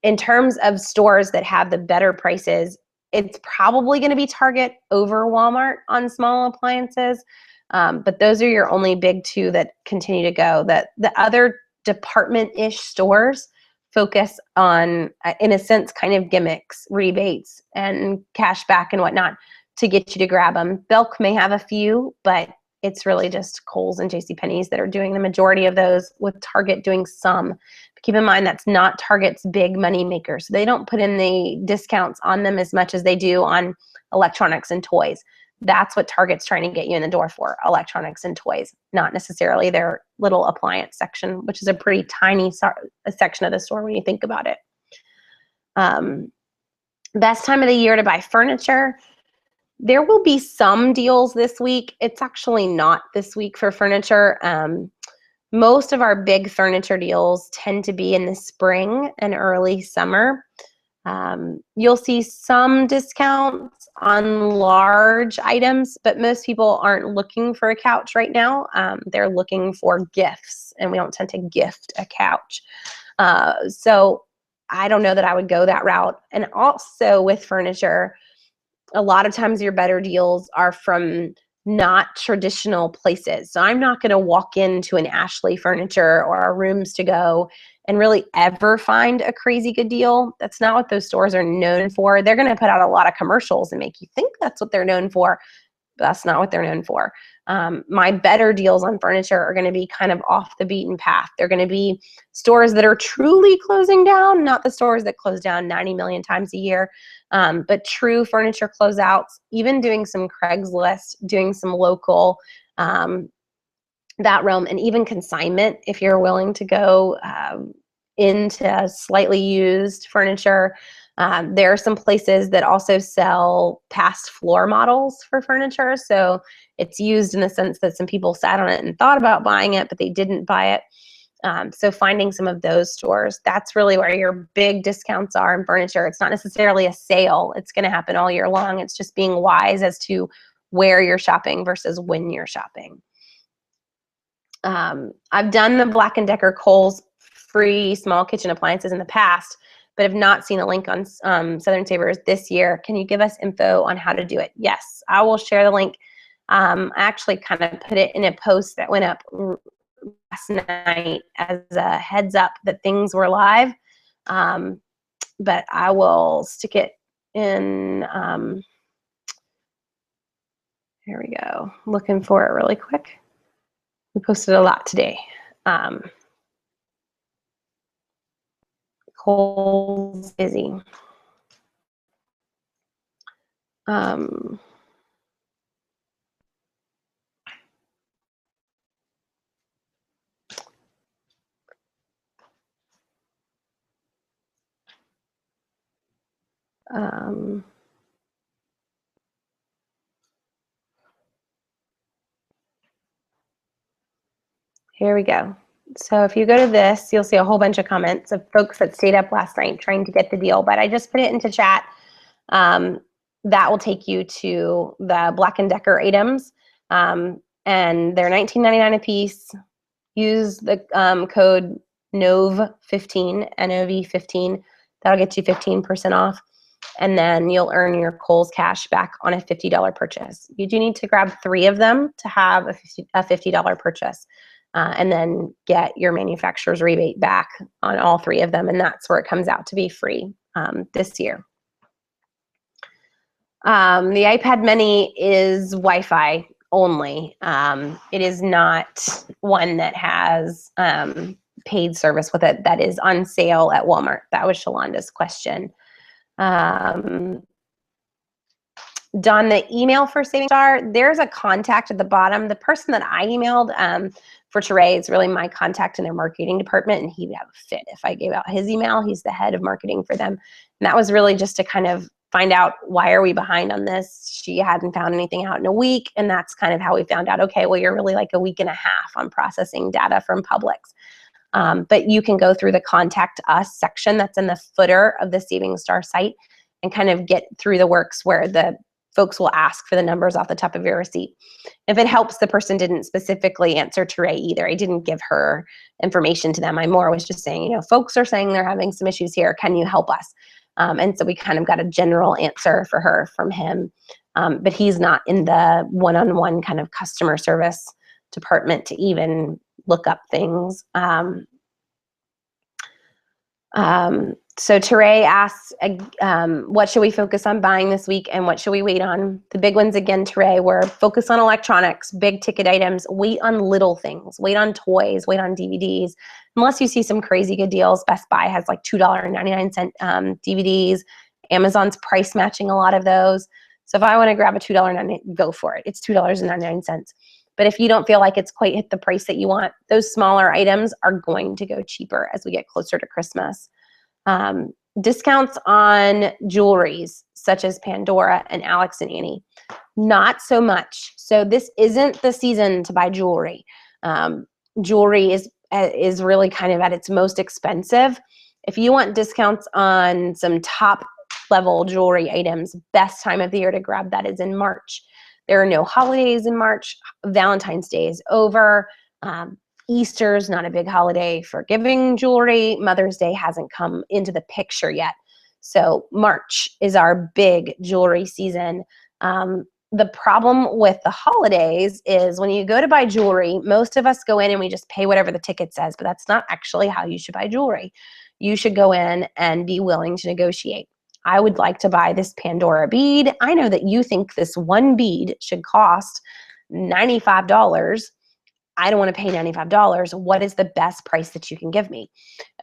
In terms of stores that have the better prices, it's probably going to be Target over Walmart on small appliances. But those are your only big two that continue to go. The other department-ish stores focus on, in a sense, kind of gimmicks, rebates, and cashback and whatnot to get you to grab them. Belk may have a few, but it's really just Kohl's and JCPenney's that are doing the majority of those, with Target doing some. But keep in mind, that's not Target's big money maker. So they don't put in the discounts on them as much as they do on electronics and toys. That's what Target's trying to get you in the door for, electronics and toys, not necessarily their little appliance section, which is a pretty tiny section of the store when you think about it. Best time of the year to buy furniture. There will be some deals this week. It's actually not this week for furniture. Most of our big furniture deals tend to be in the spring and early summer. You'll see some discounts on large items, but most people aren't looking for a couch right now. They're looking for gifts, and we don't tend to gift a couch. So I don't know that I would go that route. And also with furniture, a lot of times your better deals are from not traditional places. So I'm not going to walk into an Ashley Furniture or a Rooms to Go and really ever find a crazy good deal. That's not what those stores are known for. They're going to put out a lot of commercials and make you think that's what they're known for. But that's not what they're known for. My better deals on furniture are going to be kind of off the beaten path. They're going to be stores that are truly closing down, not the stores that close down 90 million times a year, but true furniture closeouts, even doing some Craigslist, doing some local, that realm, and even consignment if you're willing to go into slightly used furniture. There are some places that also sell past floor models for furniture. So it's used in the sense that some people sat on it and thought about buying it, but they didn't buy it. So finding some of those stores, that's really where your big discounts are in furniture. It's not necessarily a sale. It's going to happen all year long. It's just being wise as to where you're shopping versus when you're shopping. I've done the Black & Decker Kohl's free small kitchen appliances in the past, but have not seen a link on Southern Savers this year. Can you give us info on how to do it? Yes, I will share the link. I actually kind of put it in a post that went up last night as a heads up that things were live, but I will stick it in, here we go, looking for it really quick. We posted a lot today. Kohl's busy. Here we go. So if you go to this, you'll see a whole bunch of comments of folks that stayed up last night trying to get the deal, but I just put it into chat. That will take you to the Black & Decker items, and they're $19.99 a piece. Use the code NOV15, NOV15. That'll get you 15% off. And then you'll earn your Kohl's cash back on a $50 purchase. You do need to grab 3 of them to have a $50 purchase. And then get your manufacturer's rebate back on all 3 of them. And that's where it comes out to be free this year. The iPad Mini is Wi-Fi only. It is not one that has paid service with it that is on sale at Walmart. That was Shalanda's question. Don, the email for Saving Star, there's a contact at the bottom. The person that I emailed for Teray is really my contact in their marketing department, and he would have a fit if I gave out his email. He's the head of marketing for them. And that was really just to kind of find out, why are we behind on this? She hadn't found anything out in a week, and that's kind of how we found out, okay, well, you're really like a week and a half on processing data from Publix. But you can go through the Contact Us section that's in the footer of the Saving Star site and kind of get through the works where the folks will ask for the numbers off the top of your receipt. If it helps, the person didn't specifically answer Teray either. I didn't give her information to them. I more was just saying, you know, folks are saying they're having some issues here. Can you help us? And so we kind of got a general answer for her from him. But he's not in the one-on-one kind of customer service department to even look up things. So Teray asks, what should we focus on buying this week and what should we wait on? The big ones again, Teray, were focus on electronics, big ticket items, wait on little things, wait on toys, wait on DVDs. Unless you see some crazy good deals, Best Buy has like $2.99 DVDs. Amazon's price matching a lot of those. So if I want to grab a $2.99, go for it. It's $2.99. But if you don't feel like it's quite hit the price that you want, those smaller items are going to go cheaper as we get closer to Christmas. Discounts on jewelries such as Pandora and Alex and Annie, not so much. So this isn't the season to buy jewelry. Jewelry is really kind of at its most expensive. If you want discounts on some top level jewelry items, best time of the year to grab that is in March. There are no holidays in March. Valentine's Day is over. Easter's not a big holiday for giving jewelry. Mother's Day hasn't come into the picture yet. So March is our big jewelry season. The problem with the holidays is when you go to buy jewelry, most of us go in and we just pay whatever the ticket says, but that's not actually how you should buy jewelry. You should go in and be willing to negotiate. I would like to buy this Pandora bead. I know that you think this one bead should cost $95. I don't want to pay $95. What is the best price that you can give me?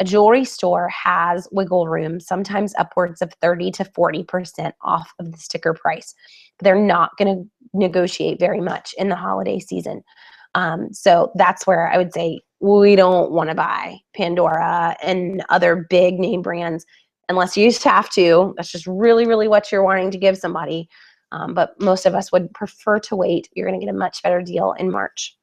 A jewelry store has wiggle room, sometimes upwards of 30 to 40% off of the sticker price. They're not going to negotiate very much in the holiday season. So that's where I would say we don't want to buy Pandora and other big name brands unless you just have to. That's just really, really what you're wanting to give somebody. But most of us would prefer to wait. You're going to get a much better deal in March.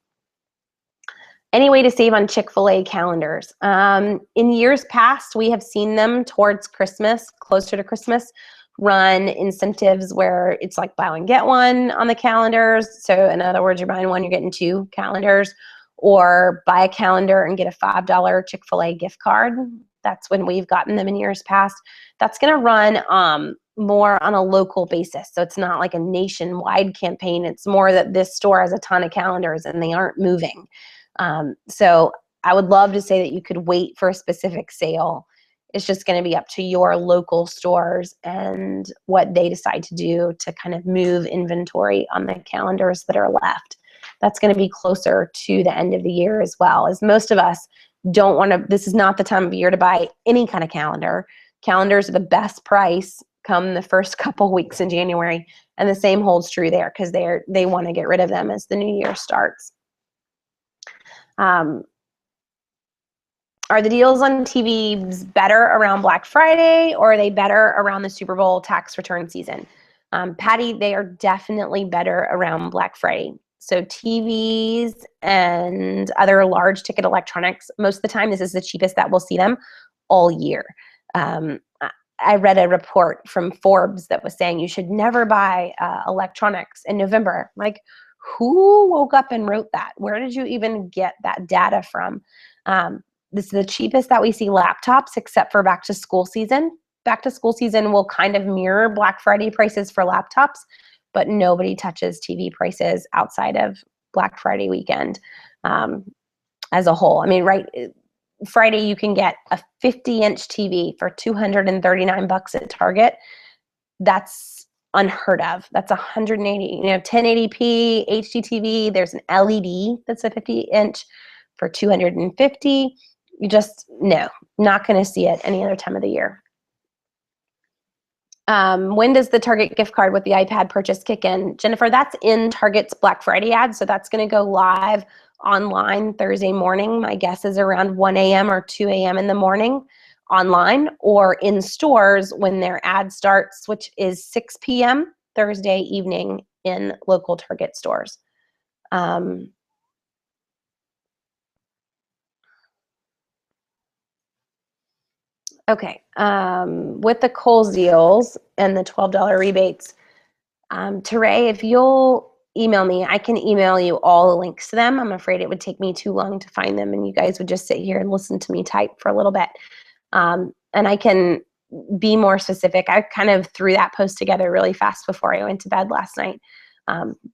Any way to save on Chick-fil-A calendars? In years past, we have seen them towards Christmas, closer to Christmas, run incentives where it's like buy one, get one on the calendars. So in other words, you're buying one, you're getting 2 calendars, or buy a calendar and get a $5 Chick-fil-A gift card. That's when we've gotten them in years past. That's going to run more on a local basis. So it's not like a nationwide campaign. It's more that this store has a ton of calendars and they aren't moving. So I would love to say that you could wait for a specific sale. It's just going to be up to your local stores and what they decide to do to kind of move inventory on the calendars that are left. That's going to be closer to the end of the year as well, as most of us don't want to, this is not the time of year to buy any kind of calendar. Calendars are the best price come the first couple weeks in January, and the same holds true there because they want to get rid of them as the new year starts. Are the deals on TVs better around Black Friday, or are they better around the Super Bowl tax return season? Patty, they are definitely better around Black Friday. So TVs and other large ticket electronics, most of the time, this is the cheapest that we'll see them all year. I read a report from Forbes that was saying you should never buy electronics in November. Like, who woke up and wrote that? Where did you even get that data from? This is the cheapest that we see laptops, except for back to school season. Back to school season will kind of mirror Black Friday prices for laptops, but nobody touches TV prices outside of Black Friday weekend as a whole. I mean, right, Friday you can get a 50-inch TV for $239 at Target. That's unheard of. That's 180, 1080p HD TV. There's an LED that's a 50-inch for $250. You just, no, not going to see it any other time of the year. When does the Target gift card with the iPad purchase kick in? Jennifer, that's in Target's Black Friday ad, so that's going to go live online Thursday morning. My guess is around 1 a.m. or 2 a.m. in the morning online, or in stores when their ad starts, which is 6 p.m. Thursday evening in local Target stores. Okay, with the Kohl's deals and the $12 rebates, Teray, if you'll email me, I can email you all the links to them. I'm afraid it would take me too long to find them, and you guys would just sit here and listen to me type for a little bit. And I can be more specific. I kind of threw that post together really fast before I went to bed last night,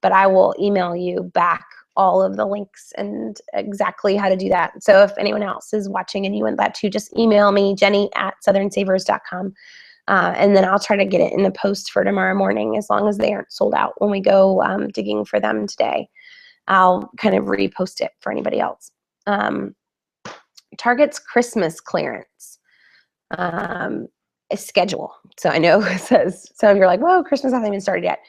but I will email you back all of the links and exactly how to do that. So if anyone else is watching and you want that too, just email me, jenny@southernsavers.com. And then I'll try to get it in the post for tomorrow morning, as long as they aren't sold out when we go digging for them today. I'll kind of repost it for anybody else. Target's Christmas clearance schedule. So I know it says, some of you are like, whoa, Christmas hasn't even started yet.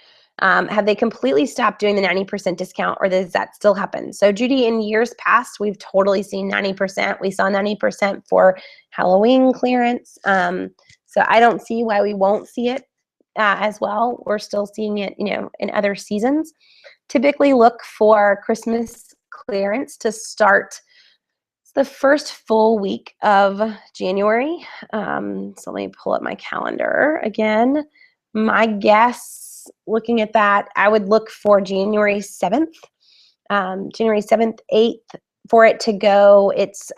Have they completely stopped doing the 90% discount, or does that still happen? So Judy, in years past, we've totally seen 90%. We saw 90% for Halloween clearance. So I don't see why we won't see it as well. We're still seeing it, in other seasons. Typically look for Christmas clearance to start the first full week of January. So let me pull up my calendar again. My guess, looking at that, I would look for January 7th, January 7th, 8th for it to go. It's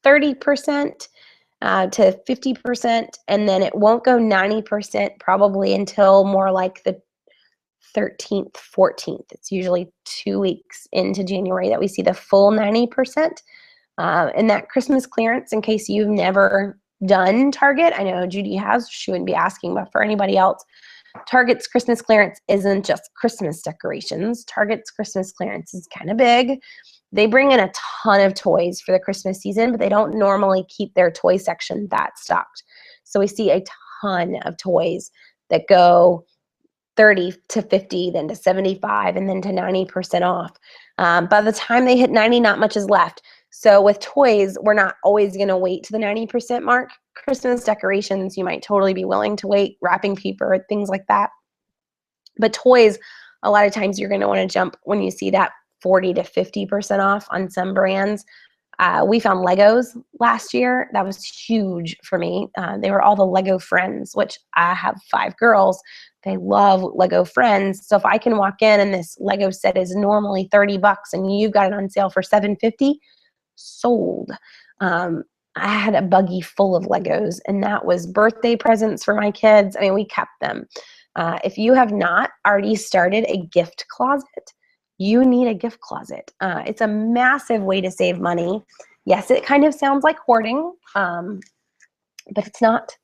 30% to 50%, and then it won't go 90% probably until more like the 13th, 14th. It's usually 2 weeks into January that we see the full 90%. And that Christmas clearance, in case you've never done Target, I know Judy has, she wouldn't be asking, but for anybody else, Target's Christmas clearance isn't just Christmas decorations. Target's Christmas clearance is kind of big. They bring in a ton of toys for the Christmas season, but they don't normally keep their toy section that stocked. So we see a ton of toys that go 30 to 50, then to 75, and then to 90% off. By the time they hit 90, not much is left. So with toys, we're not always going to wait to the 90% mark. Christmas decorations, you might totally be willing to wait, wrapping paper, things like that. But toys, a lot of times you're going to want to jump when you see that 40 to 50% off on some brands. We found Legos last year. That was huge for me. They were all the Lego Friends, which I have 5 girls. They love Lego Friends. So if I can walk in and this Lego set is normally $30 and you've got it on sale for $7.50, sold. I had a buggy full of Legos, and that was birthday presents for my kids. I mean, we kept them. If you have not already started a gift closet, you need a gift closet. It's a massive way to save money. Yes, it kind of sounds like hoarding, but it's not.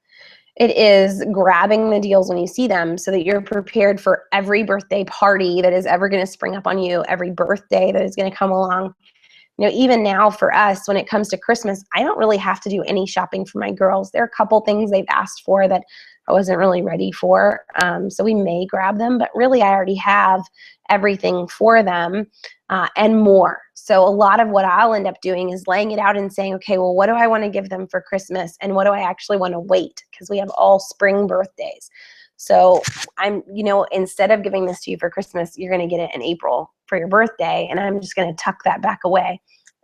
It is grabbing the deals when you see them so that you're prepared for every birthday party that is ever going to spring up on you, every birthday that is going to come along. Even now for us, when it comes to Christmas, I don't really have to do any shopping for my girls. There are a couple things they've asked for that I wasn't really ready for. So we may grab them, but really I already have everything for them and more. So a lot of what I'll end up doing is laying it out and saying, okay, well, what do I want to give them for Christmas? And what do I actually want to wait? Because we have all spring birthdays. So I'm, instead of giving this to you for Christmas, you're going to get it in April for your birthday. And I'm just going to tuck that back away.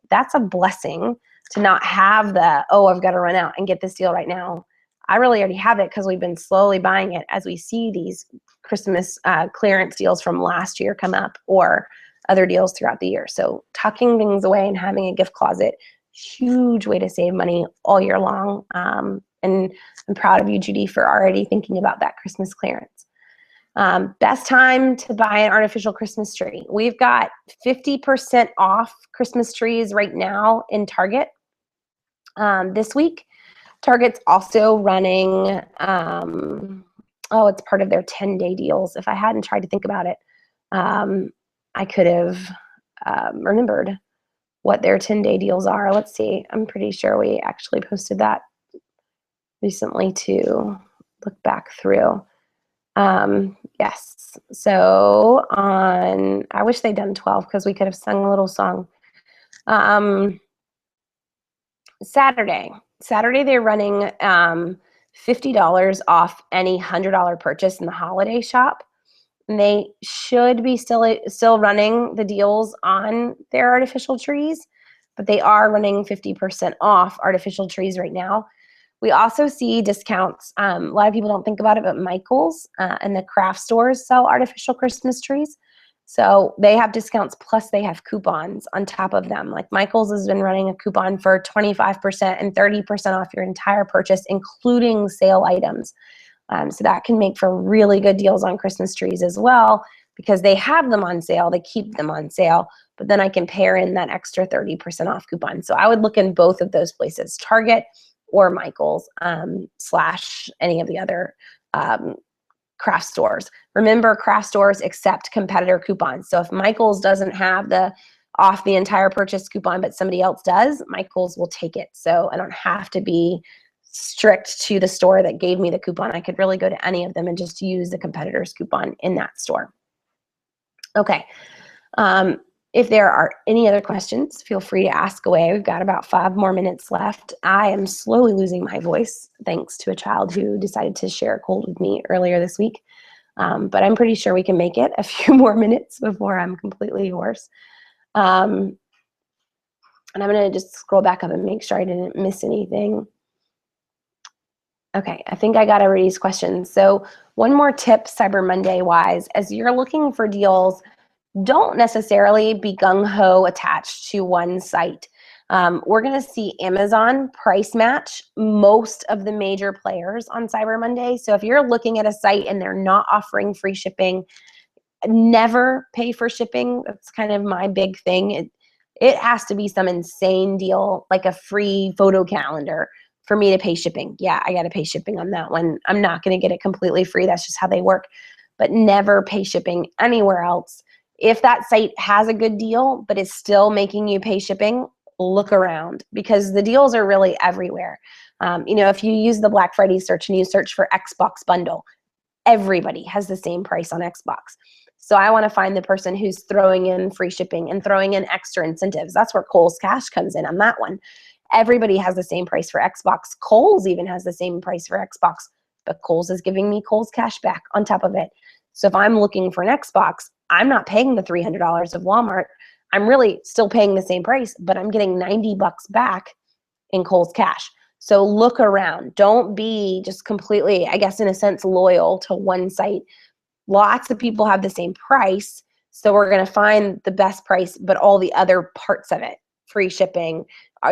That's a blessing to not have the, oh, I've got to run out and get this deal right now. I really already have it because we've been slowly buying it as we see these Christmas clearance deals from last year come up or other deals throughout the year. So tucking things away and having a gift closet, huge way to save money all year long. And I'm proud of you, Judy, for already thinking about that Christmas clearance. Best time to buy an artificial Christmas tree. We've got 50% off Christmas trees right now in Target this week. Target's also running, it's part of their 10-day deals. If I hadn't tried to think about it, I could have remembered what their 10-day deals are. Let's see. I'm pretty sure we actually posted that recently to look back through. Yes. So I wish they'd done 12 because we could have sung a little song. Saturday they're running $50 off any $100 purchase in the holiday shop. And they should be still running the deals on their artificial trees, but they are running 50% off artificial trees right now. We also see discounts. A lot of people don't think about it, but Michael's and the craft stores sell artificial Christmas trees. So they have discounts, plus they have coupons on top of them. Like Michael's has been running a coupon for 25% and 30% off your entire purchase, including sale items. So that can make for really good deals on Christmas trees as well, because they have them on sale, they keep them on sale, but then I can pair in that extra 30% off coupon. So I would look in both of those places, Target or Michael's / any of the other craft stores. Remember, craft stores accept competitor coupons. So if Michael's doesn't have the off the entire purchase coupon, but somebody else does, Michael's will take it. So I don't have to be strict to the store that gave me the coupon. I could really go to any of them and just use the competitor's coupon in that store. Okay. If there are any other questions, feel free to ask away. We've got about 5 more minutes left. I am slowly losing my voice thanks to a child who decided to share a cold with me earlier this week. But I'm pretty sure we can make it a few more minutes before I'm completely hoarse. And I'm going to just scroll back up and make sure I didn't miss anything. Okay, I think I got everybody's questions. So one more tip, Cyber Monday wise, as you're looking for deals, don't necessarily be gung-ho attached to one site. We're going to see Amazon price match most of the major players on Cyber Monday. So if you're looking at a site and they're not offering free shipping, never pay for shipping. That's kind of my big thing. It has to be some insane deal, like a free photo calendar, for me to pay shipping. Yeah, I got to pay shipping on that one. I'm not going to get it completely free. That's just how they work. But never pay shipping anywhere else. If that site has a good deal, but is still making you pay shipping, look around, because the deals are really everywhere. If you use the Black Friday search and you search for Xbox bundle, everybody has the same price on Xbox. So I want to find the person who's throwing in free shipping and throwing in extra incentives. That's where Kohl's Cash comes in on that one. Everybody has the same price for Xbox. Kohl's even has the same price for Xbox, but Kohl's is giving me Kohl's Cashback on top of it. So if I'm looking for an Xbox, I'm not paying the $300 of Walmart. I'm really still paying the same price, but I'm getting $90 back in Kohl's Cash. So look around. Don't be just completely, I guess, in a sense, loyal to one site. Lots of people have the same price, so we're going to find the best price, but all the other parts of it, free shipping,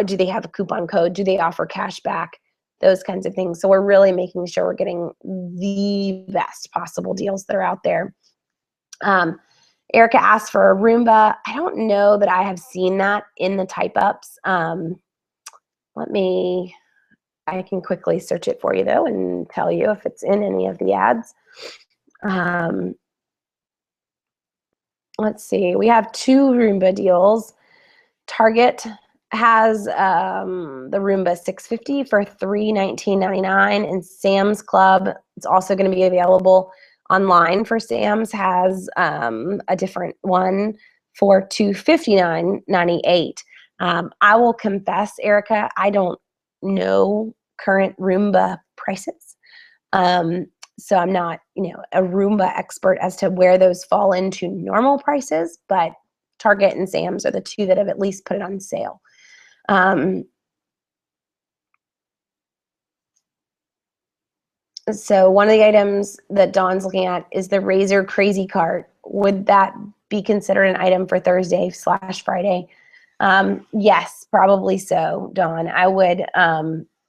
do they have a coupon code? Do they offer cash back? Those kinds of things. So we're really making sure we're getting the best possible deals that are out there. Erica asked for a Roomba. I don't know that I have seen that in the type ups. I can quickly search it for you though and tell you if it's in any of the ads. Let's see, we have 2 Roomba deals. Target has the Roomba 650 for $319.99, and Sam's Club, it's also going to be available online for Sam's, has a different one for $259.98. I will confess, Erica, I don't know current Roomba prices. So I'm not, a Roomba expert as to where those fall into normal prices, but Target and Sam's are the 2 that have at least put it on sale. So one of the items that Dawn's looking at is the Razor Crazy Cart. Would that be considered an item for Thursday/Friday? Yes, probably so, Dawn. I would,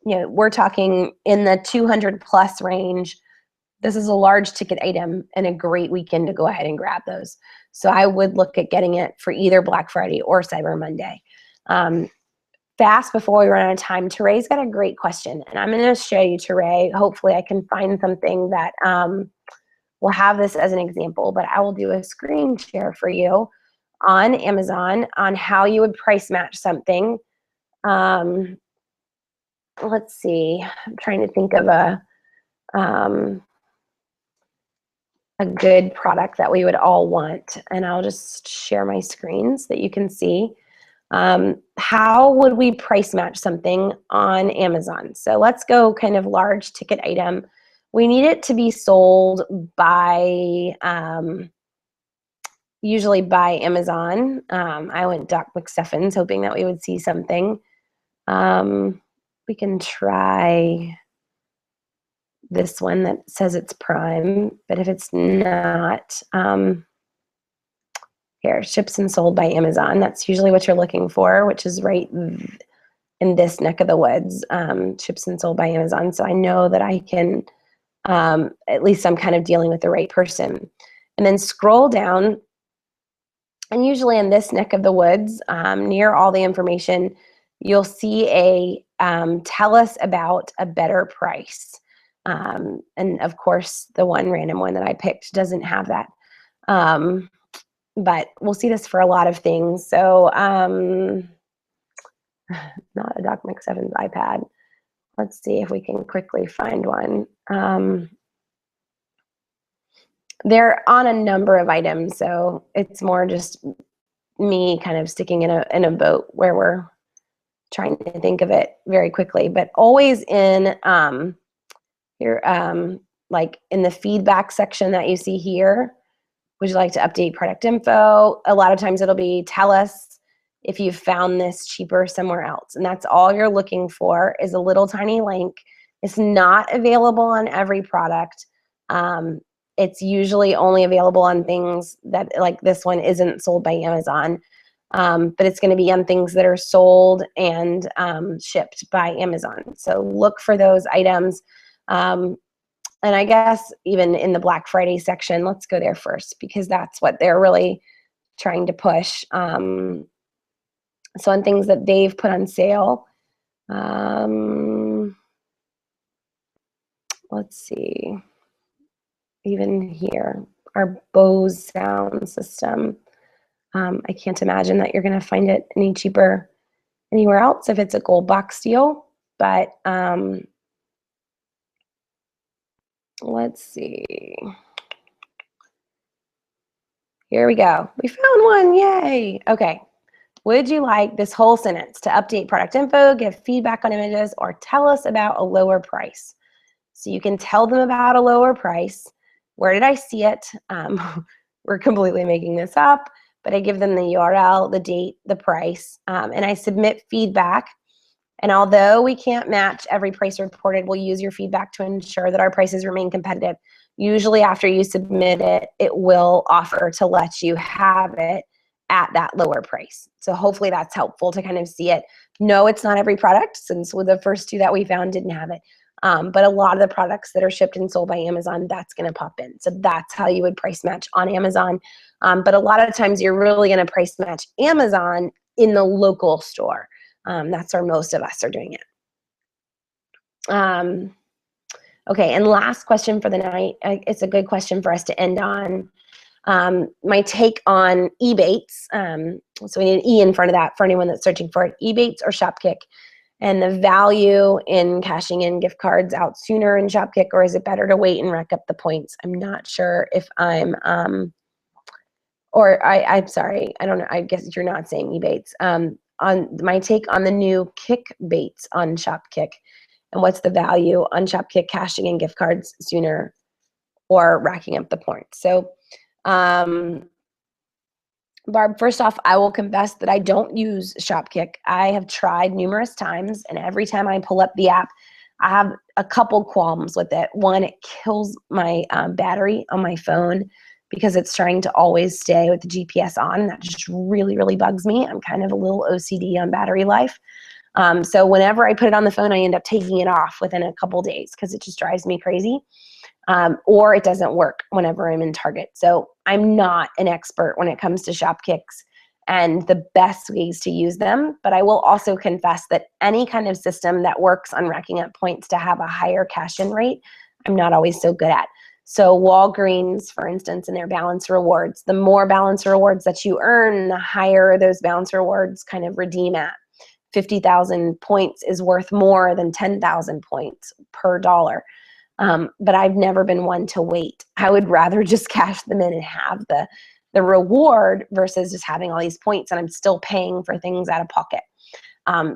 we're talking in the 200 plus range. This is a large ticket item and a great weekend to go ahead and grab those. So I would look at getting it for either Black Friday or Cyber Monday. Fast before we run out of time, Teray's got a great question, and I'm going to show you, Teray. Hopefully I can find something that will have this as an example, but I will do a screen share for you on Amazon on how you would price match something. Let's see. I'm trying to think of a good product that we would all want, and I'll just share my screen so that you can see. How would we price match something on Amazon? So let's go kind of large ticket item. We need it to be sold by, usually by Amazon. I went Doc McStuffins hoping that we would see something. We can try this one that says it's Prime, but if it's not, here, ships and sold by Amazon. That's usually what you're looking for, which is right in this neck of the woods, ships and sold by Amazon. So I know that I can, at least I'm kind of dealing with the right person. And then scroll down, and usually in this neck of the woods, near all the information, you'll see a tell us about a better price. And of course, the one random one that I picked doesn't have that. But we'll see this for a lot of things. So not a Doc McStuffins iPad. Let's see if we can quickly find one. They're on a number of items, so it's more just me kind of sticking in a boat where we're trying to think of it very quickly. But always in here, like in the feedback section that you see here, would you like to update product info? A lot of times it'll be, tell us if you found this cheaper somewhere else. And that's all you're looking for is a little tiny link. It's not available on every product. It's usually only available on things that, like this one, isn't sold by Amazon. But it's going to be on things that are sold and shipped by Amazon. So look for those items. And I guess even in the Black Friday section, let's go there first because that's what they're really trying to push. So on things that they've put on sale, let's see, even here, our Bose sound system. I can't imagine that you're going to find it any cheaper anywhere else if it's a gold box deal, but let's see. Here we go. We found one. Yay. Okay. Would you like this whole sentence to update product info, give feedback on images, or tell us about a lower price? So you can tell them about a lower price. Where did I see it? We're completely making this up, but I give them the URL, the date, the price, and I submit feedback. And although we can't match every price reported, we'll use your feedback to ensure that our prices remain competitive. Usually after you submit it, it will offer to let you have it at that lower price. So hopefully that's helpful to kind of see it. No, it's not every product, since with the first 2 that we found didn't have it. But a lot of the products that are shipped and sold by Amazon, that's going to pop in. So that's how you would price match on Amazon. But a lot of times you're really going to price match Amazon in the local store. That's where most of us are doing it. Okay, and last question for the night. It's a good question for us to end on. My take on rebates. So we need an E in front of that for anyone that's searching for it. Rebates or Shopkick, and the value in cashing in gift cards out sooner in Shopkick, or is it better to wait and rack up the points? I'm not sure if I'm, I'm sorry, I don't know. I guess you're not saying rebates. On my take on the new kick baits on Shopkick, and what's the value on Shopkick cashing in gift cards sooner or racking up the points? So, Barb, first off, I will confess that I don't use Shopkick. I have tried numerous times, and every time I pull up the app, I have a couple qualms with it. One, it kills my battery on my phone because it's trying to always stay with the GPS on. That just really, really bugs me. I'm kind of a little OCD on battery life. So whenever I put it on the phone, I end up taking it off within a couple days because it just drives me crazy. Or it doesn't work whenever I'm in Target. So I'm not an expert when it comes to Shopkicks and the best ways to use them. But I will also confess that any kind of system that works on racking up points to have a higher cash-in rate, I'm not always so good at. So Walgreens, for instance, in their balance rewards, the more balance rewards that you earn, the higher those balance rewards kind of redeem at. 50,000 points is worth more than 10,000 points per dollar. But I've never been one to wait. I would rather just cash them in and have the reward versus just having all these points and I'm still paying for things out of pocket.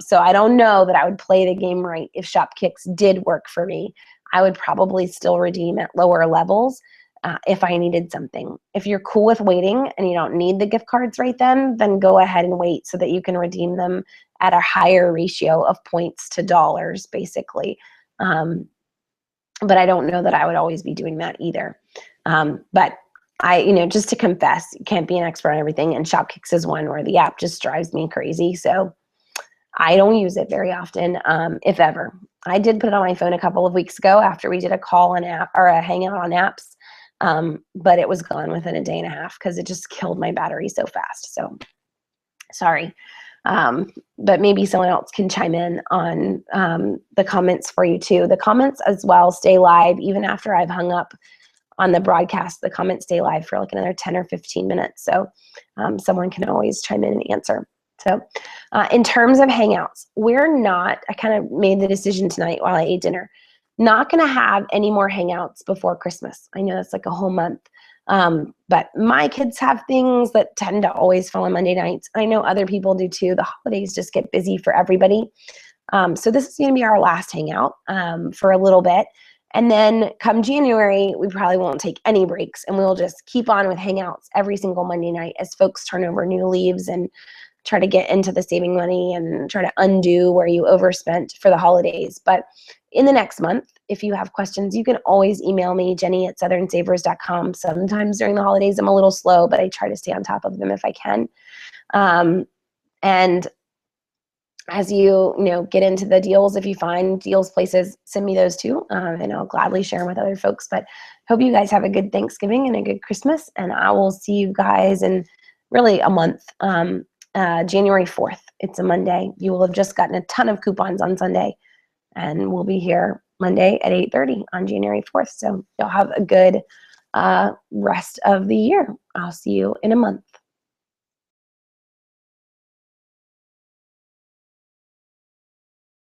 So I don't know that I would play the game right if Shopkicks did work for me. I would probably still redeem at lower levels if I needed something. If you're cool with waiting and you don't need the gift cards right then go ahead and wait so that you can redeem them at a higher ratio of points to dollars, basically. But I don't know that I would always be doing that either. But just to confess, you can't be an expert on everything, and Shopkicks is one where the app just drives me crazy. So I don't use it very often, if ever. I did put it on my phone a couple of weeks ago after we did a call on app or a hangout on apps, but it was gone within a day and a half because it just killed my battery so fast. So sorry. But maybe someone else can chime in on the comments for you too. The comments as well stay live even after I've hung up on the broadcast. The comments stay live for like another 10 or 15 minutes. So someone can always chime in and answer. So in terms of hangouts, I kind of made the decision tonight while I ate dinner, not going to have any more hangouts before Christmas. I know that's like a whole month. But my kids have things that tend to always fall on Monday nights. I know other people do too. The holidays just get busy for everybody. So this is going to be our last hangout for a little bit. And then come January, we probably won't take any breaks and we'll just keep on with hangouts every single Monday night as folks turn over new leaves and try to get into the saving money and try to undo where you overspent for the holidays. But in the next month, if you have questions, you can always email me, jenny@southernsavers.com. Sometimes during the holidays, I'm a little slow, but I try to stay on top of them if I can. And as you get into the deals, if you find deals places, send me those too, and I'll gladly share them with other folks. But hope you guys have a good Thanksgiving and a good Christmas, and I will see you guys in really a month. January 4th. It's a Monday. You will have just gotten a ton of coupons on Sunday, and we'll be here Monday at 8:30 on January 4th. So you'll have a good rest of the year. I'll see you in a month.